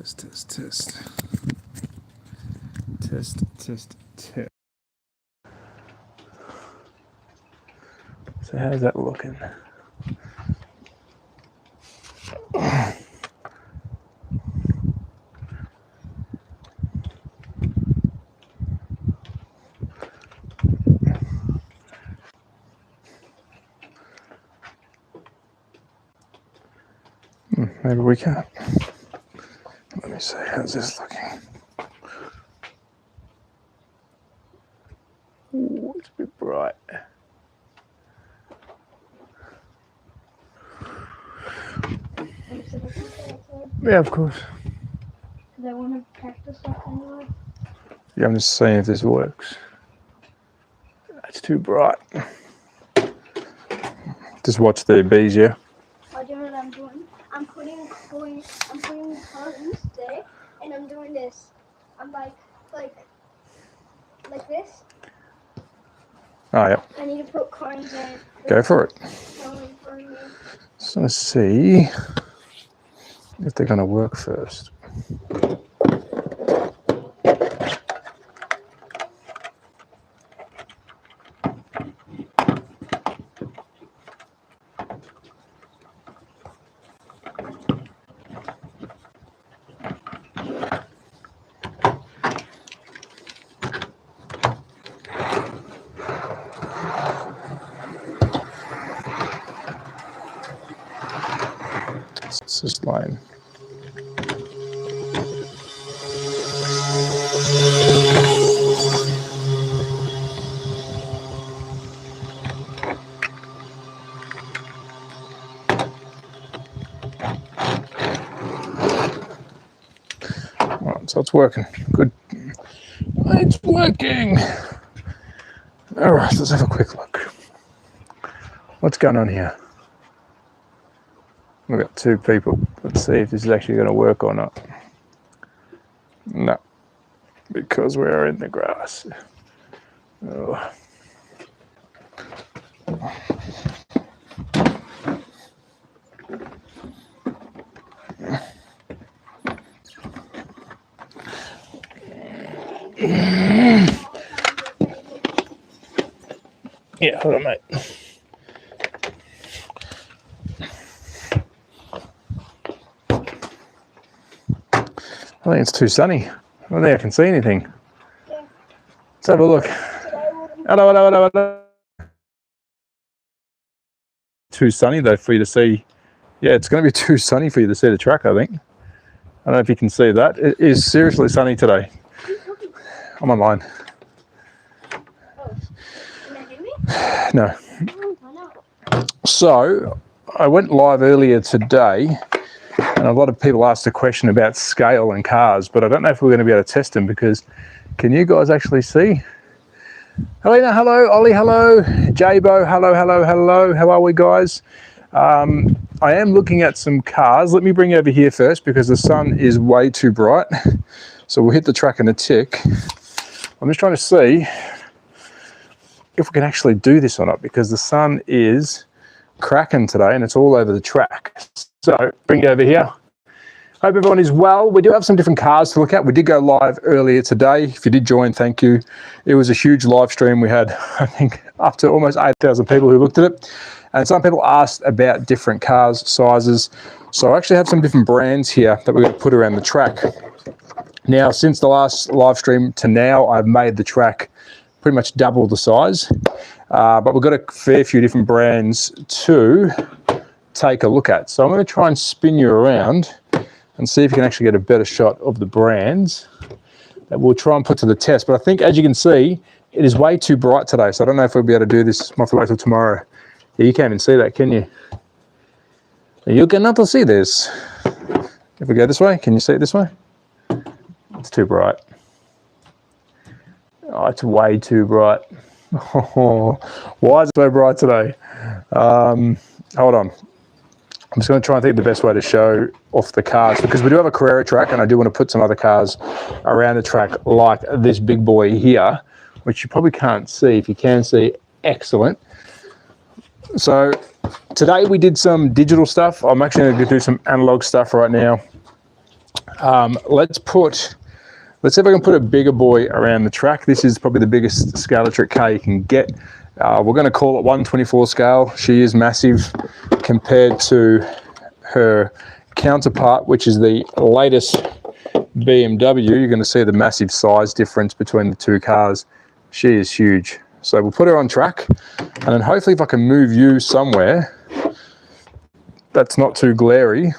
Test, test, test. Test, test, test. So how's that looking? Maybe we can't. Let me see, how's this looking? Ooh, it's a bit bright. Yeah, of course. Because I want to practice that anyway. Yeah, I'm just seeing if this works. It's too bright. Just watch the bees, yeah? I do know what I'm doing. I'm putting coins there, and I'm doing this. I'm like this. Oh, yeah. I need to put coins in. Go for it. So let's see if they're going to work first. It's this line. Right, so it's working. Good. It's working. All right, let's have a quick look. What's going on here? We've got two people. Let's see if this is actually going to work or not. No, because we are in the grass. Oh. Yeah, hold on, mate. I think it's too sunny. I don't think I can see anything. Yeah. Let's have a look. Hello, hello, hello, hello. Too sunny though for you to see. Yeah, it's going to be too sunny for you to see the track, I think. I don't know if you can see that. It is seriously sunny today. I'm online. Oh, can you hear me? No. Oh, why not? So, I went live earlier today, and a lot of people asked a question about scale and cars, but I don't know if we're going to be able to test them because can you guys actually see? Helena, hello. Ollie, hello. Jabo, hello, hello, hello. How are we, guys? I am looking at some cars. Let me bring you over here first because the sun is way too bright. So we'll hit the track in a tick. I'm just trying to see if we can actually do this or not because the sun is cracking today and it's all over the track. So bring it over here. Hope everyone is well. We do have some different cars to look at. We did go live earlier today. If you did join, thank you. It was a huge live stream. We had, I think, up to almost 8,000 people who looked at it. And some people asked about different cars, sizes. So I actually have some different brands here that we're going to put around the track. Now, since the last live stream to now, I've made the track pretty much double the size. But we've got a fair few different brands to take a look at. So I'm going to try and spin you around and see if you can actually get a better shot of the brands that we'll try and put to the test. But I think, as you can see, it is way too bright today. So I don't know if we'll be able to do this. Might have to wait till tomorrow. Yeah, you can't even see that, can you? You cannot see this. If we go this way, can you see it this way? It's too bright. Oh, it's way too bright. Oh, why is it so bright today? Hold on. I'm just going to try and think the best way to show off the cars because we do have a Carrera track and I do want to put some other cars around the track like this big boy here, which you probably can't see. If you can see, excellent. So today we did some digital stuff. I'm actually going to do some analog stuff right now. Let's see if I can put a bigger boy around the track. This is probably the biggest Scalextric car you can get. We're going to call it 124 scale. She is massive compared to her counterpart, which is the latest BMW. You're going to see the massive size difference between the two cars. She is huge. So we'll put her on track, and then hopefully if I can move you somewhere that's not too glary,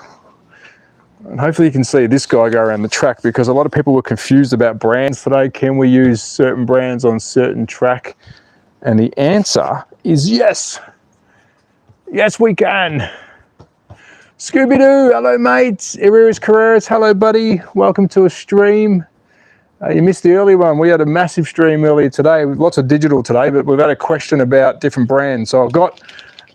and hopefully you can see this guy go around the track, because a lot of people were confused about brands today. Can we use certain brands on certain track? And the answer is yes. Yes, we can. Scooby-Doo, hello mates. RCCARS, hello buddy. Welcome to a stream. You missed the early one. We had a massive stream earlier today. Lots of digital today, but we've had a question about different brands. So I've got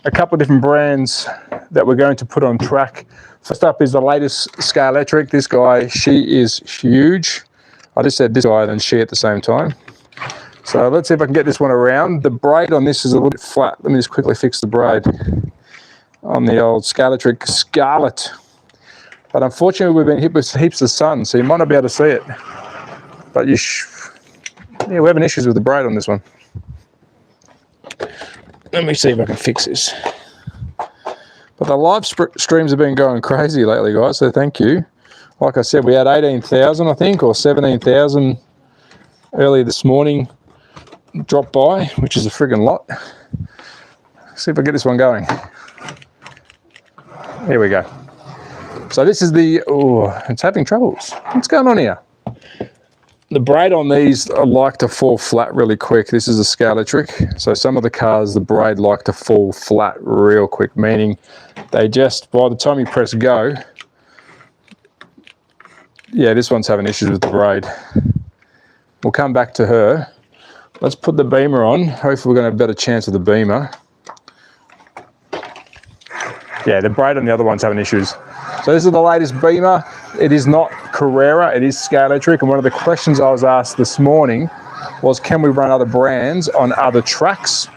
a couple of different brands that we're going to put on track. First up is the latest Scalextric. This guy, she is huge. I just said this guy and she at the same time. So let's see if I can get this one around. The braid on this is a little bit flat. Let me just quickly fix the braid on the old Scalextric Scarlet. But unfortunately, we've been hit with heaps of sun, so you might not be able to see it. But yeah, we're having issues with the braid on this one. Let me see if I can fix this. But the live streams have been going crazy lately, guys, so thank you. Like I said, we had 18,000, I think, or 17,000 earlier this morning drop by, which is a friggin' lot. Let's see if I get this one going. Here we go. So this is the, oh, it's having troubles. What's going on here? The braid on these like to fall flat really quick. This is a Scalextric. So some of the cars, the braid like to fall flat real quick, meaning they just, by the time you press go, yeah, this one's having issues with the braid. We'll come back to her. Let's put the Beamer on. Hopefully we're going to have a better chance of the Beamer. Yeah, the braid on the other one's having issues. So this is the latest Beamer. It is not Carrera, it is Scalextric. And one of the questions I was asked this morning was, can we run other brands on other tracks?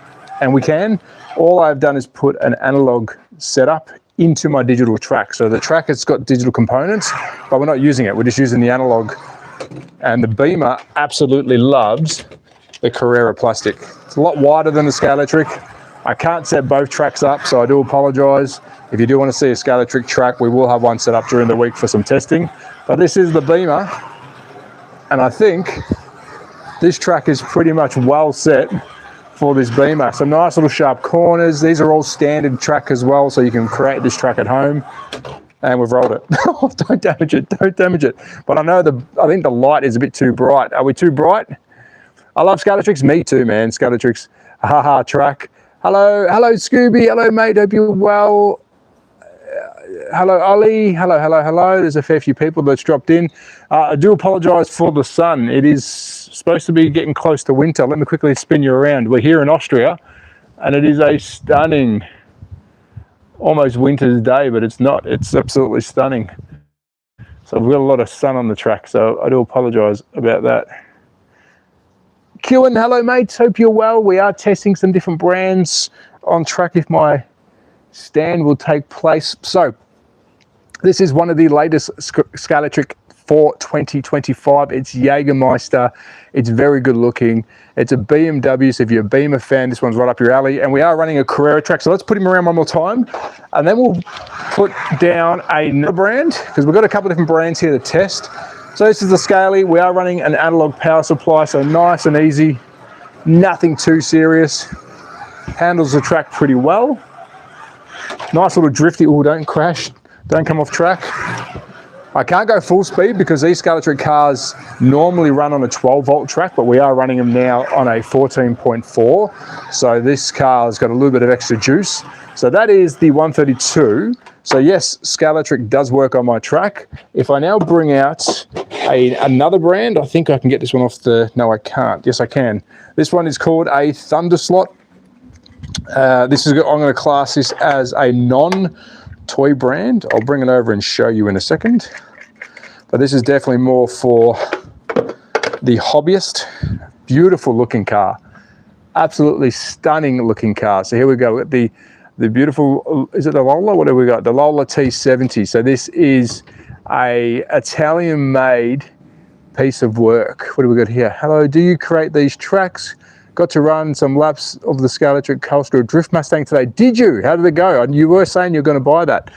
And we can. All I've done is put an analog setup into my digital track. So the track has got digital components, but we're not using it. We're just using the analog. And the Beamer absolutely loves the Carrera plastic. It's a lot wider than the Scalextric. I can't set both tracks up, so I do apologise. If you do want to see a Scalextric track, we will have one set up during the week for some testing. But this is the Beamer, and I think this track is pretty much well set for this Beamer. Some nice little sharp corners. These are all standard track as well, so you can create this track at home. And we've rolled it. Oh, don't damage it, don't damage it. But I think the light is a bit too bright. Are we too bright? I love Scalextrics. Me too, man. Scalextrics, haha, track. Hello, hello, Scooby. Hello, mate. Hope you're well. Hello, Ollie. Hello, hello, hello. There's a fair few people that's dropped in. I do apologise for the sun. It is supposed to be getting close to winter. Let me quickly spin you around. We're here in Austria, and it is a stunning, almost winter's day, but it's not. It's absolutely stunning. So we've got a lot of sun on the track, so I do apologise about that. Kewan, hello mates, hope you're well. We are testing some different brands on track if my stand will take place. So this is one of the latest Scalextric for 2025. It's Jägermeister. It's very good looking. It's a BMW, so if you're a Beamer fan, this one's right up your alley. And we are running a Carrera track, so let's put him around one more time. And then we'll put down another brand, because we've got a couple of different brands here to test. So this is the Scaley. We are running an analog power supply, so nice and easy. Nothing too serious. Handles the track pretty well. Nice little drifty. Oh, don't crash. Don't come off track. I can't go full speed because these Scalextric cars normally run on a 12-volt track, but we are running them now on a 14.4. So this car's got a little bit of extra juice. So that is the 132. So yes, Scalextric does work on my track. If I now bring out another brand, I think I can get this one off the, no I can't, yes I can. This one is called a Thunder Slot. I'm going to class this as a non-toy brand. I'll bring it over and show you in a second. But this is definitely more for the hobbyist. Beautiful looking car. Absolutely stunning looking car. So here we go with the beautiful, is it the Lola? What have we got? The Lola T70. So this is a Italian-made piece of work. What do we got here? Hello, do you create these tracks? Got to run some laps of the Scalextric Coastal Drift Mustang today. Did you? How did it go? You were saying you're going to buy that.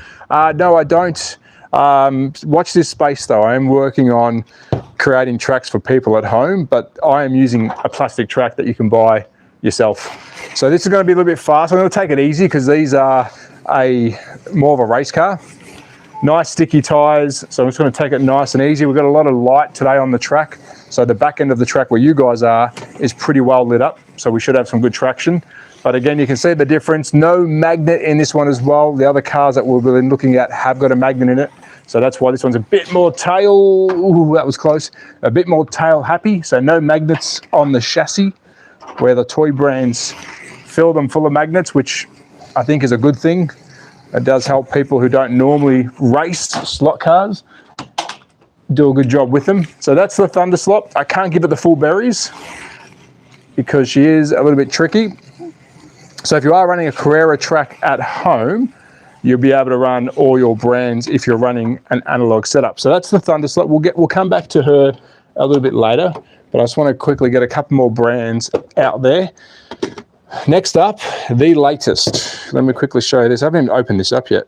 No, I don't. Watch this space though. I am working on creating tracks for people at home, but I am using a plastic track that you can buy yourself. So this is going to be a little bit fast. I'm going to take it easy because these are more of a race car. Nice sticky tires, so I'm just going to take it nice and easy. We've got a lot of light today on the track, so the back end of the track where you guys are is pretty well lit up, so we should have some good traction. But again, you can see the difference. No magnet in this one as well. The other cars that we've been looking at have got a magnet in it, so that's why this one's a bit more tail, ooh, that was close, a bit more tail happy. So no magnets on the chassis, where the toy brands fill them full of magnets, which I think is a good thing. It does help people who don't normally race slot cars do a good job with them. So that's the Thunder Slot. I can't give it the full berries because she is a little bit tricky. So if you are running a Carrera track at home, you'll be able to run all your brands if you're running an analog setup. So that's the Thunder Slot. We'll come back to her a little bit later, but I just want to quickly get a couple more brands out there. Next up, the latest. Let me quickly show you this. I haven't even opened this up yet.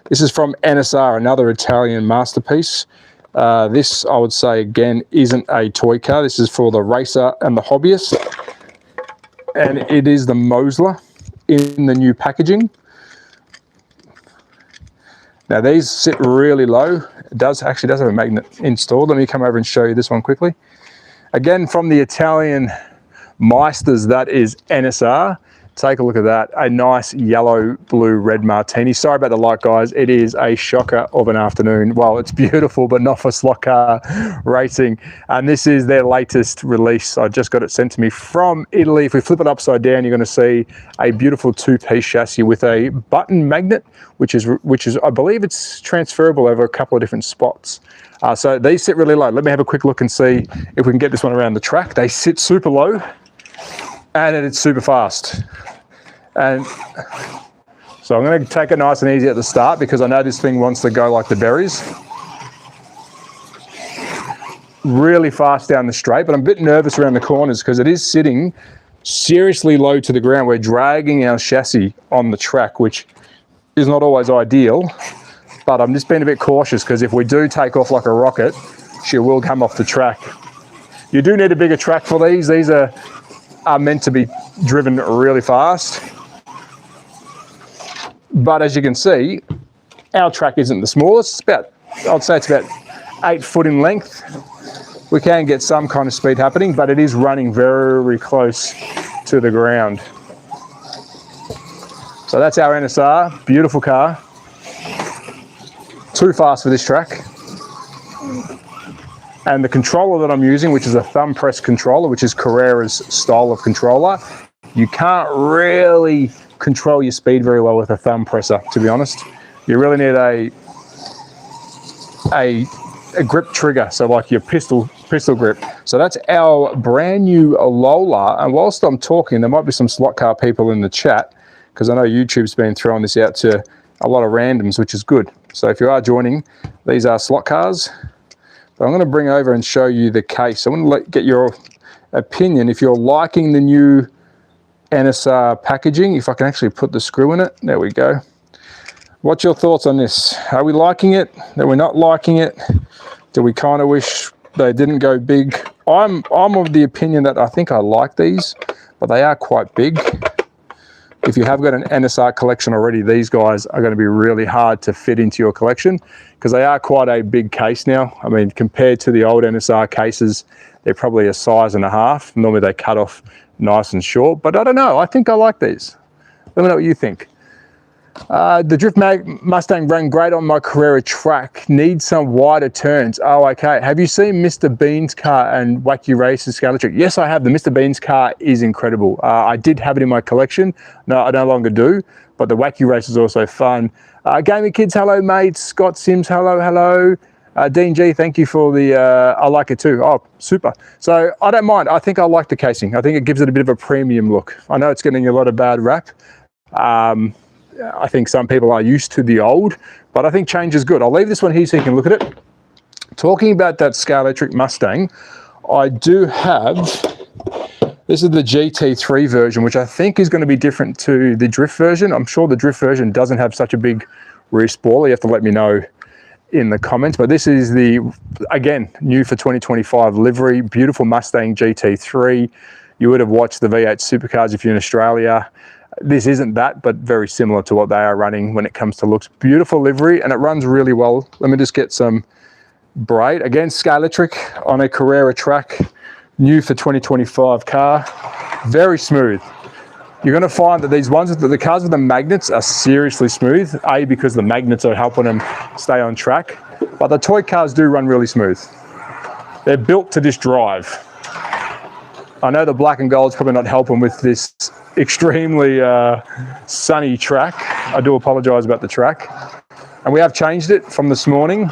This is from NSR, another Italian masterpiece. This, I would say, again, isn't a toy car. This is for the racer and the hobbyist. And it is the Mosler in the new packaging. Now, these sit really low. It actually does have a magnet installed. Let me come over and show you this one quickly. Again, from the Italian Meisters, that is NSR. Take a look at that. A nice yellow, blue, red martini. Sorry about the light, guys. It is a shocker of an afternoon. Well, it's beautiful, but not for slot car racing. And this is their latest release. I just got it sent to me from Italy. If we flip it upside down, you're going to see a beautiful two-piece chassis with a button magnet, which is, I believe it's transferable over a couple of different spots. So these sit really low. Let me have a quick look and see if we can get this one around the track. They sit super low and it's super fast. And so I'm going to take it nice and easy at the start because I know this thing wants to go like the berries. Really fast down the straight, but I'm a bit nervous around the corners because it is sitting seriously low to the ground. We're dragging our chassis on the track, which is not always ideal, but I'm just being a bit cautious because if we do take off like a rocket, she will come off the track. You do need a bigger track for these. These are meant to be driven really fast. But as you can see, our track isn't the smallest. It's about, I'd say it's about 8 foot in length. We can get some kind of speed happening, but it is running very close to the ground. So that's our NSR, beautiful car. Too fast for this track. And the controller that I'm using, which is a thumb press controller, which is Carrera's style of controller, you can't really control your speed very well with a thumb presser, to be honest. You really need a grip trigger, so like your pistol grip. So that's our brand new Lola. And whilst I'm talking, there might be some slot car people in the chat, because I know YouTube's been throwing this out to a lot of randoms, which is good. So if you are joining, these are slot cars. But I'm going to bring over and show you the case. I want to get your opinion if you're liking the new NSR packaging. If I can actually put the screw in it, there we go. What's your thoughts on this? Are we liking it? Are we not liking it? Do we kind of wish they didn't go big? I'm of the opinion that I think I like these, but they are quite big. If you have got an NSR collection already, these guys are going to be really hard to fit into your collection because they are quite a big case now. I mean, compared to the old NSR cases, they're probably a size and a half. Normally they cut off nice and short, but I don't know. I think I like these. Let me know what you think. The Drift Mustang ran great on my Carrera track. Needs some wider turns. Oh, okay. Have you seen Mr. Bean's car and Wacky Races Scalextric? Yes, I have. The Mr. Bean's car is incredible. I did have it in my collection. No, I no longer do, but the Wacky Race is also fun. Gaming Kids, hello, mates. Scott Sims, hello, hello. Dean G, thank you for the, I like it too. Oh, super. So I don't mind. I think I like the casing. I think it gives it a bit of a premium look. I know it's getting a lot of bad rap. I think some people are used to the old, but I think change is good. I'll leave this one here so you can look at it. Talking about that Scalextric Mustang, I do have, this is the GT3 version, which I think is going to be different to the drift version. I'm sure the drift version doesn't have such a big rear spoiler. You have to let me know in the comments, but this is the, again, new for 2025 livery, beautiful Mustang GT3. You would have watched the V8 supercars if you're in Australia. This isn't that, but very similar to what they are running when it comes to looks. Beautiful livery, and it runs really well. Let me just get some braid. Again, Scalextric on a Carrera track, new for 2025 car. Very smooth. You're going to find that these ones, the cars with the magnets are seriously smooth, A, because the magnets are helping them stay on track, but the toy cars do run really smooth. They're built to just drive. I know the black and gold's probably not helping with this extremely sunny track. I do apologise about the track. And we have changed it from this morning.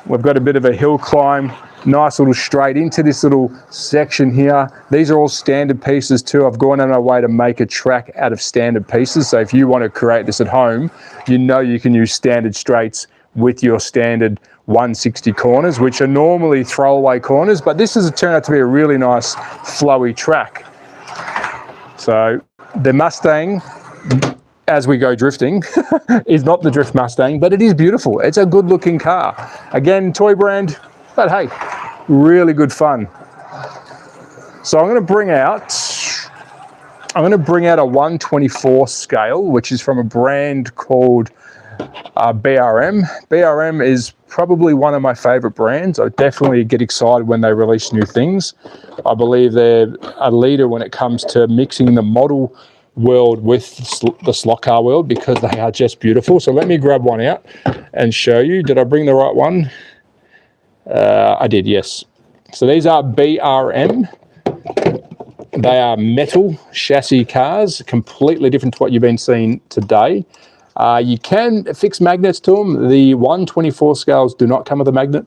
We've got a bit of a hill climb, nice little straight into this little section here. These are all standard pieces too. I've gone on our way to make a track out of standard pieces. So if you want to create this at home, you know you can use standard straights with your standard 160 corners, which are normally throwaway corners, but this has turned out to be a really nice flowy track. So the Mustang, as we go drifting, is not the drift Mustang, but it is beautiful. It's a good looking car. Again, toy brand, but hey, really good fun. So I'm going to bring out a 1/24 scale, which is from a brand called BRM. BRM is probably one of my favorite brands. I definitely get excited when they release new things. I believe they're a leader when it comes to mixing the model world with the slot car world, because they are just beautiful. So let me grab one out and show you. Did I bring the right one? I did, yes. So these are BRM. They are metal chassis cars, completely different to what you've been seeing today. You can fix magnets to them. The 1/24 scales do not come with a magnet.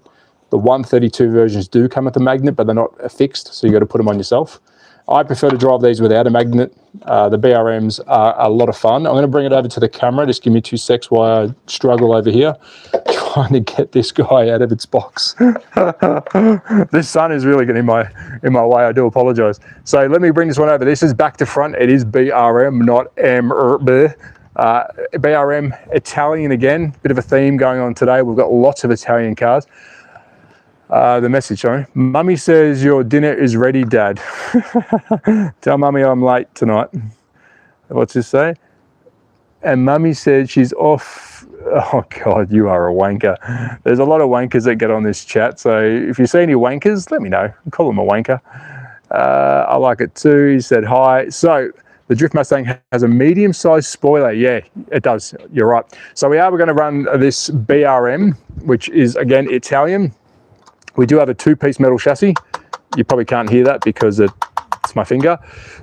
The 132 versions do come with a magnet, but they're not fixed, so you got to put them on yourself. I prefer to drive these without a magnet. The BRMs are a lot of fun. I'm going to bring it over to the camera. Just give me 2 secs while I struggle over here, trying to get this guy out of its box. This sun is really getting in my way. I do apologise. So let me bring this one over. This is back to front. It is BRM, not MRB. BRM, Italian again. Bit of a theme going on today. We've got lots of Italian cars. The message, sorry. Mummy says your dinner is ready, Dad. Tell Mummy I'm late tonight. What's this say? And Mummy said she's off. Oh God, you are a wanker. There's a lot of wankers that get on this chat. So if you see any wankers, let me know. Call them a wanker. I like it too. He said hi. So the Drift Mustang has a medium-sized spoiler. Yeah, it does. You're right. So we're going to run this BRM, which is again Italian. We do have a 2-piece metal chassis. You probably can't hear that because it's my finger.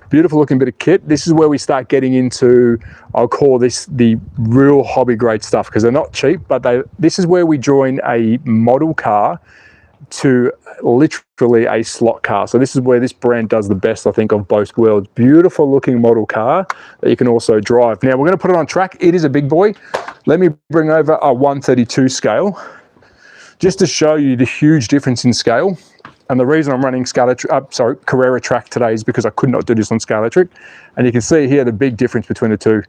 Beautiful looking bit of kit. This is where we start getting into, I'll call this the real hobby grade stuff, because they're not cheap, but this is where we join a model car to literally a slot car. So this is where this brand does the best, I think, of both worlds. Beautiful looking model car that you can also drive. Now we're going to put it on track. It is a big boy. Let me bring over a 132 scale, just to show you the huge difference in scale. And the reason I'm running Carrera track today is because I could not do this on Scalextric. And you can see here the big difference between the two.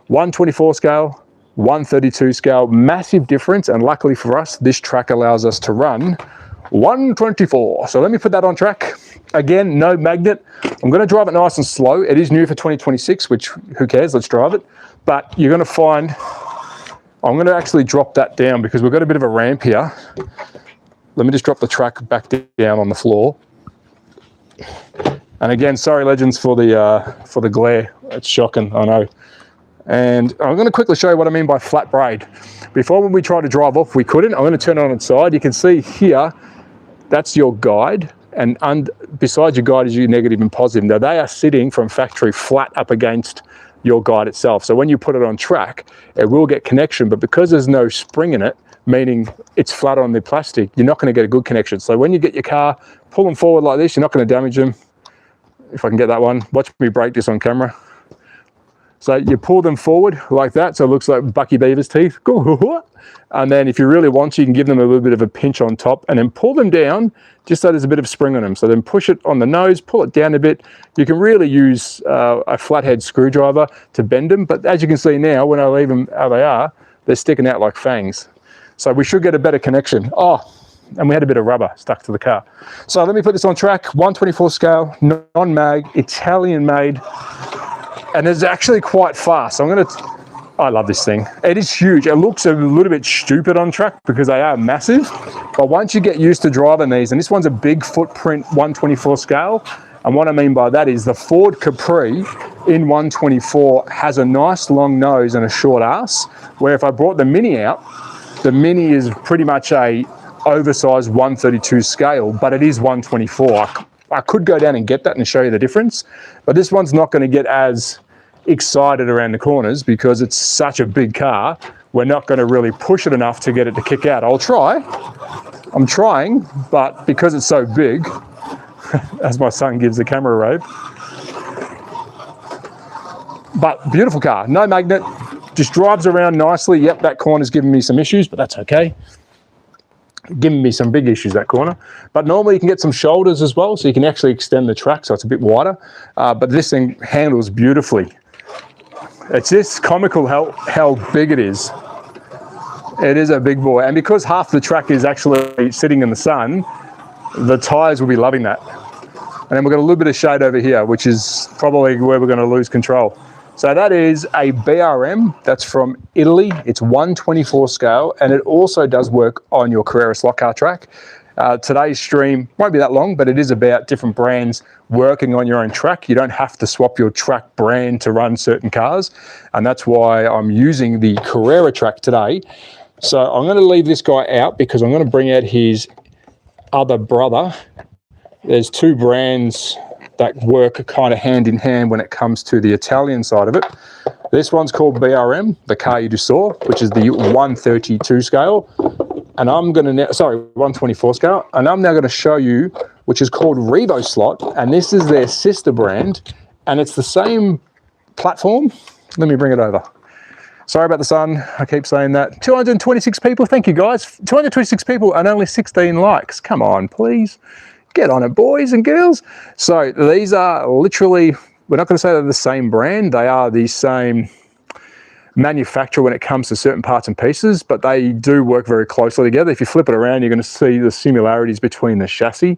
1/24 scale, 1/32 scale, massive difference. And luckily for us, this track allows us to run 1/24. So let me put that on track. Again, no magnet. I'm going to drive it nice and slow. It is new for 2026, which who cares? Let's drive it. But you're going to find, I'm going to actually drop that down because we've got a bit of a ramp here. Let me just drop the track back down on the floor. And again, sorry legends for the glare. It's shocking, I know. And I'm going to quickly show you what I mean by flat braid. Before, when we tried to drive off, we couldn't. I'm going to turn it on its side. You can see here, that's your guide. And beside your guide is your negative and positive. Now they are sitting from factory flat up against your guide itself. So when you put it on track, it will get connection, but because there's no spring in it, meaning it's flat on the plastic, you're not going to get a good connection. So when you get your car, pull them forward like this, you're not going to damage them. If I can get that one, watch me break this on camera. So you pull them forward like that, so it looks like Bucky Beaver's teeth. And then if you really want to, you can give them a little bit of a pinch on top and then pull them down just so there's a bit of spring on them. So then push it on the nose, pull it down a bit. You can really use a flathead screwdriver to bend them, but as you can see now, when I leave them how they are, they're sticking out like fangs. So we should get a better connection. Oh, and we had a bit of rubber stuck to the car. So let me put this on track, 1/24 scale, non-mag, Italian made, and it's actually quite fast. So I love this thing. It is huge. It looks a little bit stupid on track because they are massive, but once you get used to driving these, and this one's a big footprint 1/24 scale, and what I mean by that is the Ford Capri in 1/24 has a nice long nose and a short ass, where if I brought the Mini out, the Mini is pretty much a oversized 132 scale, but it is 1/24. I could go down and get that and show you the difference, but this one's not going to get as excited around the corners because it's such a big car. We're not going to really push it enough to get it to kick out. I'll try. I'm trying, but because it's so big, as my son gives the camera a rave. But beautiful car, no magnet, just drives around nicely. Yep, that corner's giving me some issues, but that's okay. Giving me some big issues, that corner. But normally you can get some shoulders as well, so you can actually extend the track so it's a bit wider. But this thing handles beautifully. It's just comical how big it is. It is a big boy. And because half the track is actually sitting in the sun, the tyres will be loving that. And then we've got a little bit of shade over here, which is probably where we're going to lose control. So that is a BRM, that's from Italy. It's 1/24 scale, and it also does work on your Carrera slot car track. Today's stream won't be that long, but it is about different brands working on your own track. You don't have to swap your track brand to run certain cars, and that's why I'm using the Carrera track today. So I'm going to leave this guy out because I'm going to bring out his other brother. There's two brands that work kind of hand in hand when it comes to the Italian side of it. This one's called BRM, the car you just saw, which is the 132 scale. And I'm going to now, sorry, 1/24 scale. And I'm now going to show you, which is called Revo Slot. And this is their sister brand. And it's the same platform. Let me bring it over. Sorry about the sun. I keep saying that. 226 people. Thank you, guys. 226 people and only 16 likes. Come on, please. Get on it, boys and girls. So these are literally, we're not going to say they're the same brand. They are the same manufacturer when it comes to certain parts and pieces, but they do work very closely together. If you flip it around, you're going to see the similarities between the chassis.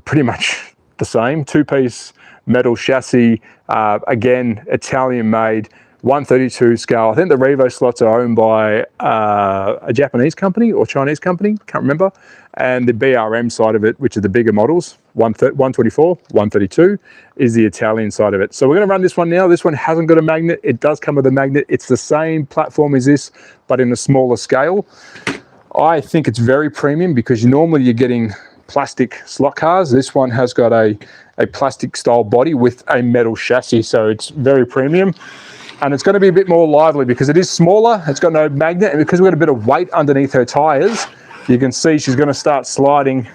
Pretty much the same. Two-piece metal chassis, again, Italian made, 132 scale. I think the Revo slots are owned by a Japanese company or Chinese company, can't remember. And the BRM side of it, which is the bigger models, 124, 132, is the Italian side of it. So we're going to run this one now. This one hasn't got a magnet. It does come with a magnet. It's the same platform as this, but in a smaller scale. I think it's very premium because normally you're getting plastic slot cars. This one has got a plastic style body with a metal chassis, so it's very premium. And it's going to be a bit more lively because it is smaller. It's got no magnet, and because we've got a bit of weight underneath her tires, you can see she's going to start sliding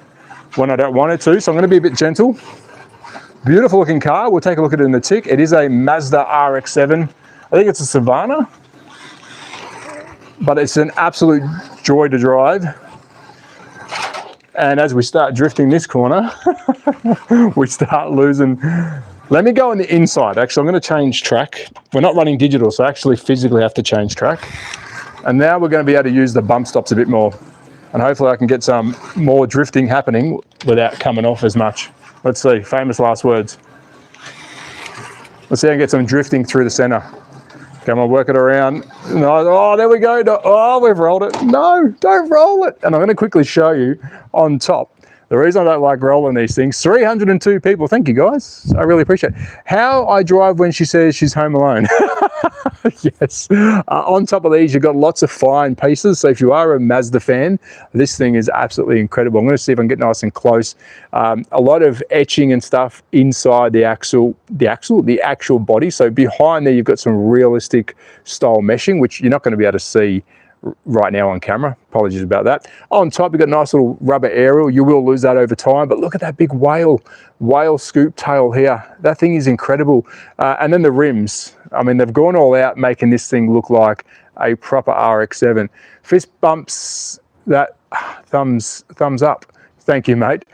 when I don't want her to. So I'm going to be a bit gentle. Beautiful looking car. We'll take a look at it in the tick. It is a Mazda RX-7. I think it's a Savannah, but it's an absolute joy to drive. And as we start drifting this corner, we start losing. Let me go on the inside. Actually, I'm going to change track. We're not running digital, so I actually physically have to change track. And now we're going to be able to use the bump stops a bit more. And hopefully I can get some more drifting happening without coming off as much. Let's see, famous last words. Let's see if I can get some drifting through the center. Come on, work it around. No, oh, there we go. No, oh, we've rolled it. No, don't roll it. And I'm going to quickly show you on top. The reason I don't like rolling these things, 302 people, thank you guys, I really appreciate it. How I drive when she says she's home alone. Yes, on top of these, you've got lots of fine pieces. So if you are a Mazda fan, this thing is absolutely incredible. I'm going to see if I can get nice and close. A lot of etching and stuff inside the actual body. So behind there, you've got some realistic style meshing, which you're not going to be able to see right now on camera. Apologies about that. On top, we've got a nice little rubber aerial. You will lose that over time, but look at that big whale scoop tail here. That thing is incredible. And then the rims. I mean, they've gone all out making this thing look like a proper RX-7. Fist bumps, that thumbs up. Thank you, mate.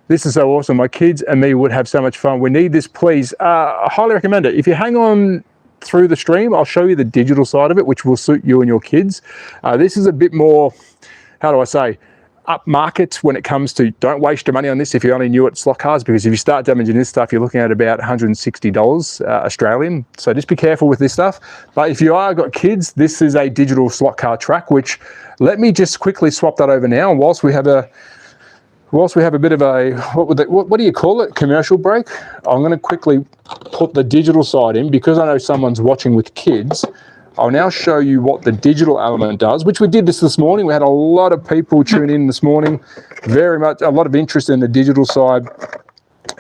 This is so awesome. My kids and me would have so much fun. We need this, please. I highly recommend it. If you hang on through the stream, I'll show you the digital side of it, which will suit you and your kids. This is a bit more, how do I say, upmarket when it comes to, don't waste your money on this if you're only new at SLOTCARS, because if you start damaging this stuff, you're looking at about $160 Australian. So just be careful with this stuff. But if you are got kids, this is a digital slot car track, which let me just quickly swap that over now. And whilst we have a bit of a, what do you call it, commercial break, I'm going to quickly put the digital side in because I know someone's watching with kids. I'll now show you what the digital element does, which we did this morning. We had a lot of people tune in this morning, very much, a lot of interest in the digital side.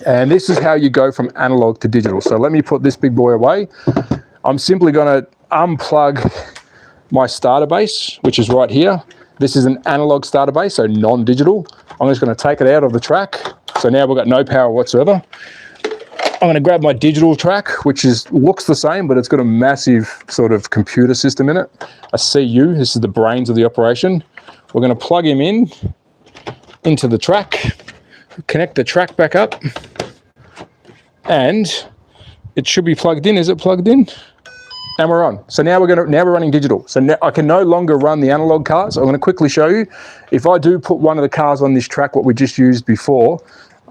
And this is how you go from analog to digital. So let me put this big boy away. I'm simply going to unplug my starter base, which is right here. This is an analog starter base, so non-digital. I'm just going to take it out of the track. So now we've got no power whatsoever. I'm going to grab my digital track, which looks the same, but it's got a massive sort of computer system in it. A CU, this is the brains of the operation. We're going to plug him into the track, connect the track back up, and it should be plugged in. Is it plugged in? And we're on. So now we're running digital. So now I can no longer run the analog cars. I'm going to quickly show you. If I do put one of the cars on this track, what we just used before,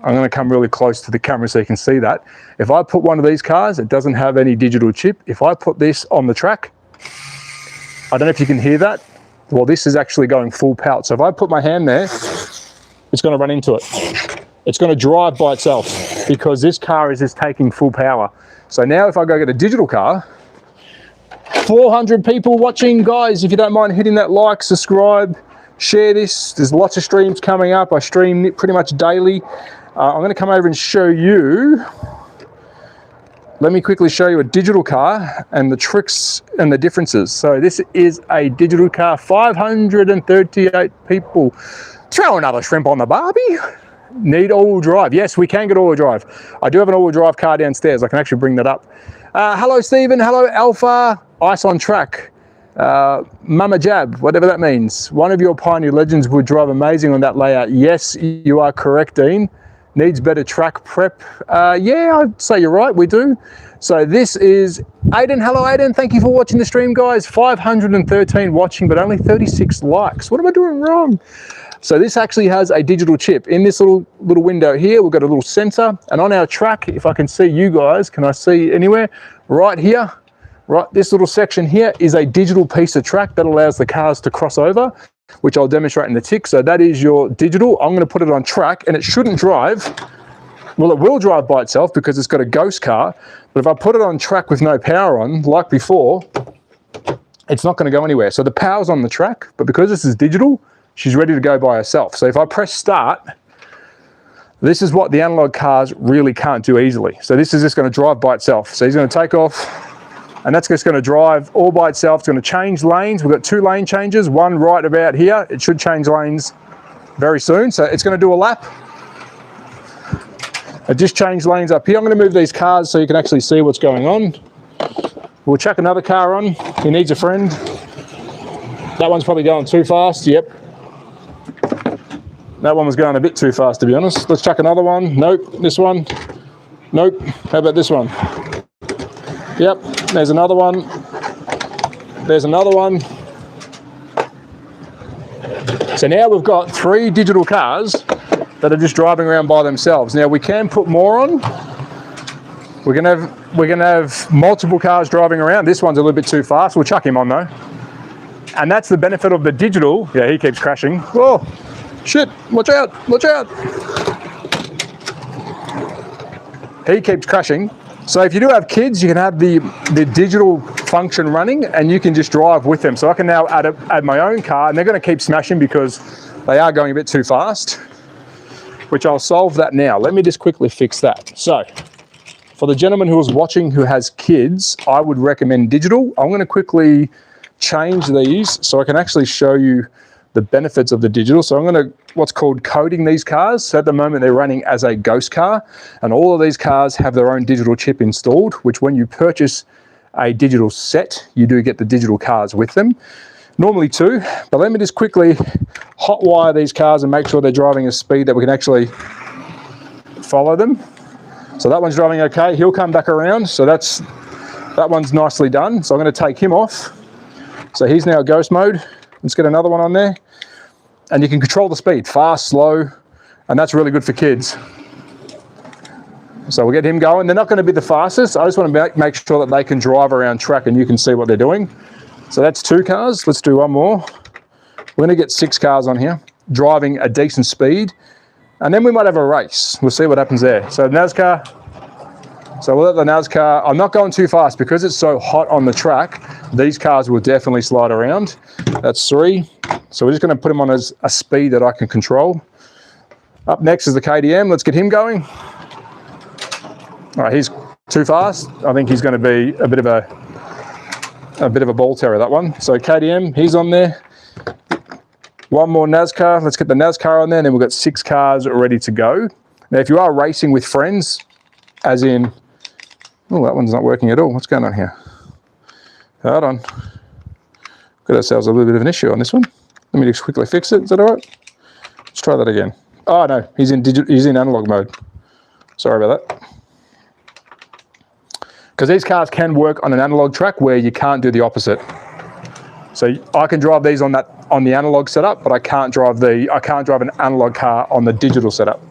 I'm going to come really close to the camera so you can see that. If I put one of these cars, it doesn't have any digital chip. If I put this on the track, I don't know if you can hear that. Well, this is actually going full pout. So if I put my hand there, it's going to run into it. It's going to drive by itself because this car is just taking full power. So now if I go get a digital car, 400 people watching, guys, if you don't mind hitting that like, subscribe, share this. There's lots of streams coming up. I stream pretty much daily. I'm going to come over and show you. Let me quickly show you a digital car and the tricks and the differences. So this is a digital car, 538 people. Throw another shrimp on the barbie. Need all-wheel drive. Yes, we can get all-wheel drive. I do have an all-wheel drive car downstairs. I can actually bring that up. Hello, Stephen. Hello, Alpha. Ice on track. Mama Jab, whatever that means. One of your Pioneer Legends would drive amazing on that layout. Yes, you are correct, Dean. Needs better track prep. Yeah, I'd say you're right, we do. So this is Aiden. Hello, Aiden. Thank you for watching the stream, guys. 513 watching, but only 36 likes. What am I doing wrong? So this actually has a digital chip. In this little window here, we've got a little sensor. And on our track, if I can see you guys, can I see anywhere? Right here, right, this little section here is a digital piece of track that allows the cars to cross over, which I'll demonstrate in the tick. So that is your digital. I'm going to put it on track and it shouldn't drive. Well, it will drive by itself because it's got a ghost car. But if I put it on track with no power on, like before, it's not going to go anywhere. So the power's on the track, but because this is digital, she's ready to go by herself. So if I press start, this is what the analog cars really can't do easily. So this is just going to drive by itself. So he's going to take off. And that's just going to drive all by itself. It's going to change lanes. We've got 2 lane changes, one right about here. It should change lanes very soon. So it's going to do a lap. I just changed lanes up here. I'm going to move these cars so you can actually see what's going on. We'll chuck another car on. He needs a friend. That one's probably going too fast. Yep. That one was going a bit too fast, to be honest. Let's chuck another one. Nope. This one. Nope. How about this one? Yep, there's another one. There's another one. So now we've got 3 digital cars that are just driving around by themselves. Now we can put more on. We're gonna have multiple cars driving around. This one's a little bit too fast. We'll chuck him on though. And that's the benefit of the digital. Yeah, he keeps crashing. Oh, shit! Watch out! Watch out! He keeps crashing. So if you do have kids, you can have the digital function running and you can just drive with them. So I can now add my own car and they're going to keep smashing because they are going a bit too fast, which I'll solve that now. Let me just quickly fix that. So for the gentleman who was watching who has kids, I would recommend digital. I'm going to quickly change these so I can actually show you the benefits of the digital. So I'm going to what's called coding these cars. So at the moment they're running as a ghost car, and all of these cars have their own digital chip installed, which when you purchase a digital set, you do get the digital cars with them. Normally 2, but let me just quickly hot wire these cars and make sure they're driving a speed that we can actually follow them. So that one's driving okay. He'll come back around. So that one's nicely done. So I'm going to take him off. So he's now ghost mode. Let's get another one on there. And you can control the speed, fast, slow, and that's really good for kids. So we'll get him going. They're not going to be the fastest. I just want to make sure that they can drive around track and you can see what they're doing. So that's 2 cars. Let's do one more. We're going to get 6 cars on here, driving a decent speed. And then we might have a race. We'll see what happens there. So NASCAR. So we'll let the NASCAR, I'm not going too fast because it's so hot on the track. These cars will definitely slide around. That's 3. So we're just going to put him on as a speed that I can control. Up next is the KDM. Let's get him going. All right, he's too fast. I think he's going to be a bit of a ball terror, that one. So KDM, he's on there. One more NASCAR. Let's get the NASCAR on there, and then we've got 6 cars ready to go. Now, if you are racing with friends, as in, oh, that one's not working at all. What's going on here? Hold on. Got ourselves a little bit of an issue on this one. Let me just quickly fix it. Is that all right? Let's try that again. Oh no, he's in analog mode. Sorry about that. Because these cars can work on an analog track where you can't do the opposite. So I can drive these on the analog setup, but I can't drive an analog car on the digital setup.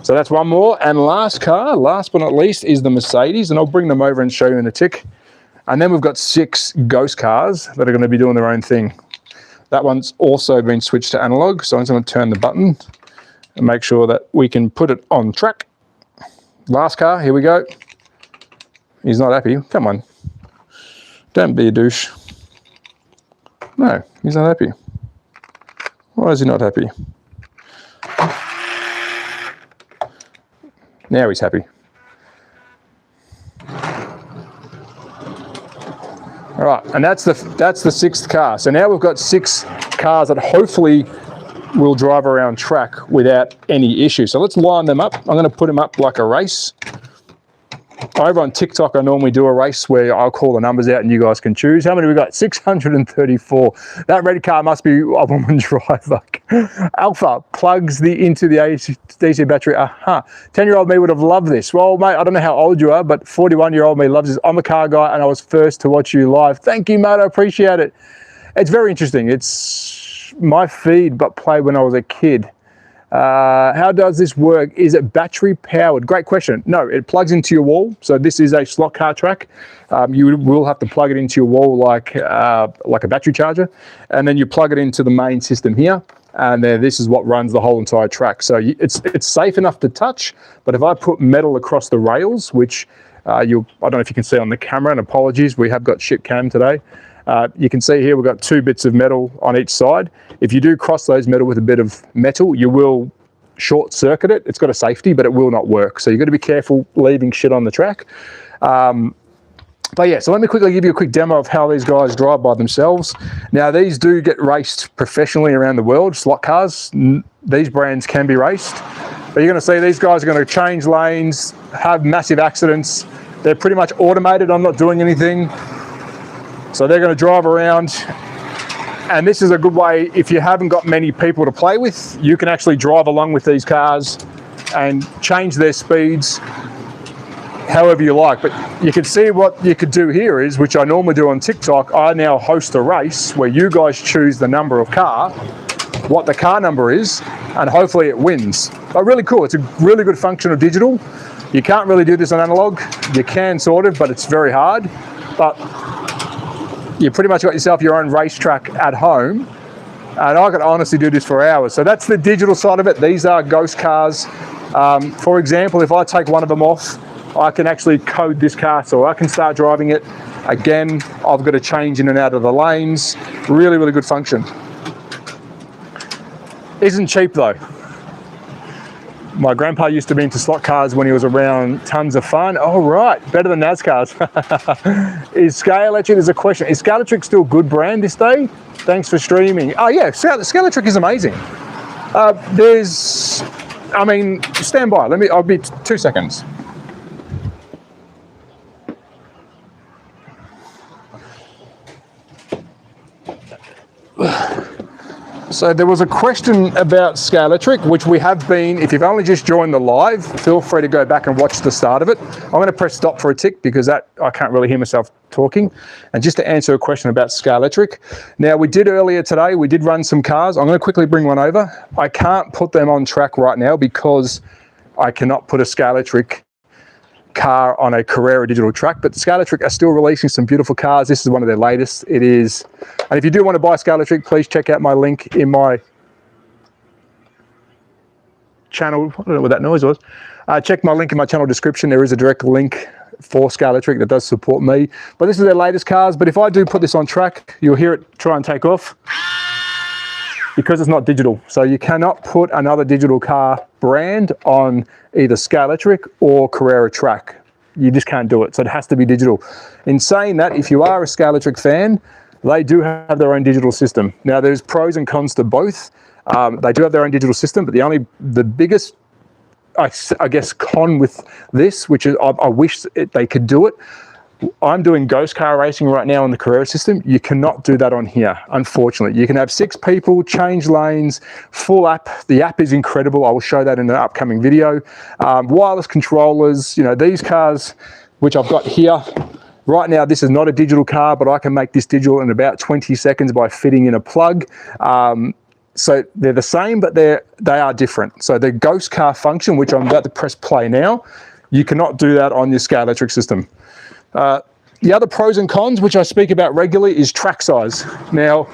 So that's one more. And last car, last but not least, is the Mercedes, and I'll bring them over and show you in a tick. And then we've got 6 ghost cars that are going to be doing their own thing. That one's also been switched to analog, so I'm just going to turn the button and make sure that we can put it on track. Last car, here we go. He's not happy. Come on. Don't be a douche. No, he's not happy. Why is he not happy? Now he's happy. All right, and that's the 6th car. So now we've got 6 cars that hopefully will drive around track without any issue. So let's line them up. I'm going to put them up like a race. Over on TikTok, I normally do a race where I'll call the numbers out and you guys can choose. How many we got? 634. That red car must be a woman driver. Alpha plugs into the DC battery. Aha. 10-year-old me would have loved this. Well, mate, I don't know how old you are, but 41-year-old me loves this. I'm a car guy and I was first to watch you live. Thank you, mate. I appreciate it. It's very interesting. It's my feed, but played when I was a kid. How does this work? Is it battery powered? Great question. No, it plugs into your wall. So this is a slot car track. You will have to plug it into your wall like a battery charger, and then you plug it into the main system here, and then this is what runs the whole entire track. So it's safe enough to touch, but if I put metal across the rails, which I don't know if you can see on the camera, and apologies, we have got shit cam today. You can see here we've got 2 bits of metal on each side. If you do cross those metal with a bit of metal, you will short circuit it. It's got a safety, but it will not work. So you've got to be careful leaving shit on the track. But yeah, so let me quickly give you a quick demo of how these guys drive by themselves. Now these do get raced professionally around the world, slot cars. These brands can be raced. But you're going to see these guys are going to change lanes, have massive accidents. They're pretty much automated. I'm not doing anything. So they're going to drive around, and this is a good way if you haven't got many people to play with. You can actually drive along with these cars and change their speeds however you like. But you can see what you could do here is, which I normally do on TikTok, I now host a race where you guys choose the number of car, what the car number is, and hopefully it wins. But really cool. It's a really good function of digital. You can't really do this on analog. You can sort of, but it's very hard. But you pretty much got yourself your own racetrack at home, and I could honestly do this for hours. So that's the digital side of it. These are ghost cars. For example, if I take one of them off, I can actually code this car so I can start driving it. Again, I've got to change in and out of the lanes. Really, really good function. Isn't cheap though. My grandpa used to be into slot cars when he was around. Tons of fun. Oh, right, better than NASCARs. Is Scalextric, there's a question, is Scalextric still good brand this day? Thanks for streaming. Oh yeah, Scalextric is amazing. I mean, stand by, I'll be 2 seconds. So there was a question about Scalextric, which we have been, if you've only just joined the live, feel free to go back and watch the start of it. I'm going to press stop for a tick because I can't really hear myself talking. And just to answer a question about Scalextric. Now we did earlier today, we did run some cars. I'm going to quickly bring one over. I can't put them on track right now because I cannot put a Scalextric car on a Carrera digital track, but Scalextric are still releasing some beautiful cars. This is one of their latest. It is, and if you do want to buy Scalextric, please check out my link in my channel. I don't know what that noise was. Check my link in my channel description. There is a direct link for Scalextric that does support me, but this is their latest cars. But if I do put this on track, you'll hear it try and take off because it's not digital. So you cannot put another digital car brand on either Scalextric or Carrera track. You just can't do it. So it has to be digital. In saying that, if you are a Scalextric fan, they do have their own digital system. Now there's pros and cons to both. They do have their own digital system, but the biggest, I guess, con with this, which is I wish they could do it. I'm doing ghost car racing right now on the Carrera system. You cannot do that on here, unfortunately. You can have 6 people, change lanes, full app. The app is incredible. I will show that in an upcoming video. Wireless controllers, you know, these cars, which I've got here. Right now, this is not a digital car, but I can make this digital in about 20 seconds by fitting in a plug. So they're the same, but they are different. So the ghost car function, which I'm about to press play now, you cannot do that on your Scalextric system. The other pros and cons, which I speak about regularly, is track size. Now,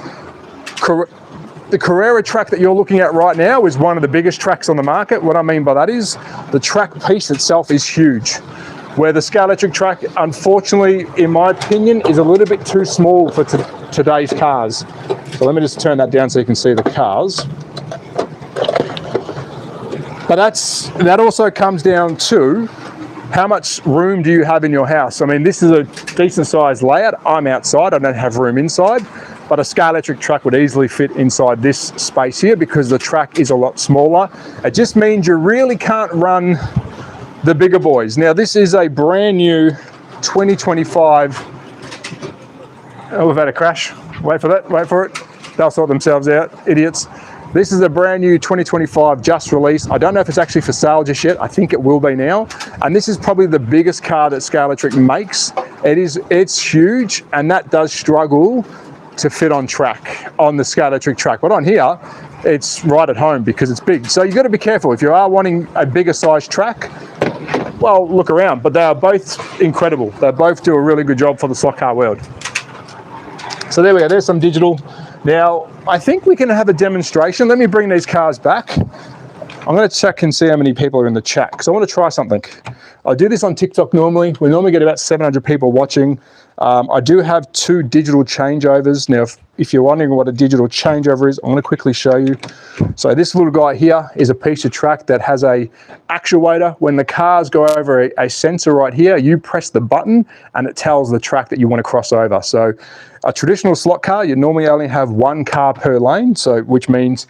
the Carrera track that you're looking at right now is one of the biggest tracks on the market. What I mean by that is the track piece itself is huge, where the Scalextric track, unfortunately, in my opinion, is a little bit too small for today's cars. So let me just turn that down so you can see the cars. But that also comes down to how much room do you have in your house? I mean, this is a decent sized layout. I'm outside, I don't have room inside, but a Scalextric track would easily fit inside this space here because the track is a lot smaller. It just means you really can't run the bigger boys. Now, this is a brand new 2025. Oh, we've had a crash. Wait for that, wait for it. They'll sort themselves out, idiots. This is a brand new 2025 just released. I don't know if it's actually for sale just yet. I think it will be now. And this is probably the biggest car that Scalextric makes. It's huge, and that does struggle to fit on track, on the Scalextric track. But on here, it's right at home because it's big. So you've got to be careful. If you are wanting a bigger size track, well, look around. But they are both incredible. They both do a really good job for the slot car world. So there we go, there's some digital. Now, I think we can have a demonstration. Let me bring these cars back. I'm going to check and see how many people are in the chat because I want to try something. I do this on TikTok normally. We normally get about 700 people watching. I do have 2 digital changeovers. Now, if you're wondering what a digital changeover is, I'm going to quickly show you. So this little guy here is a piece of track that has a actuator. When the cars go over a sensor right here, you press the button and it tells the track that you want to cross over. So a traditional slot car, you normally only have 1 car per lane, so which means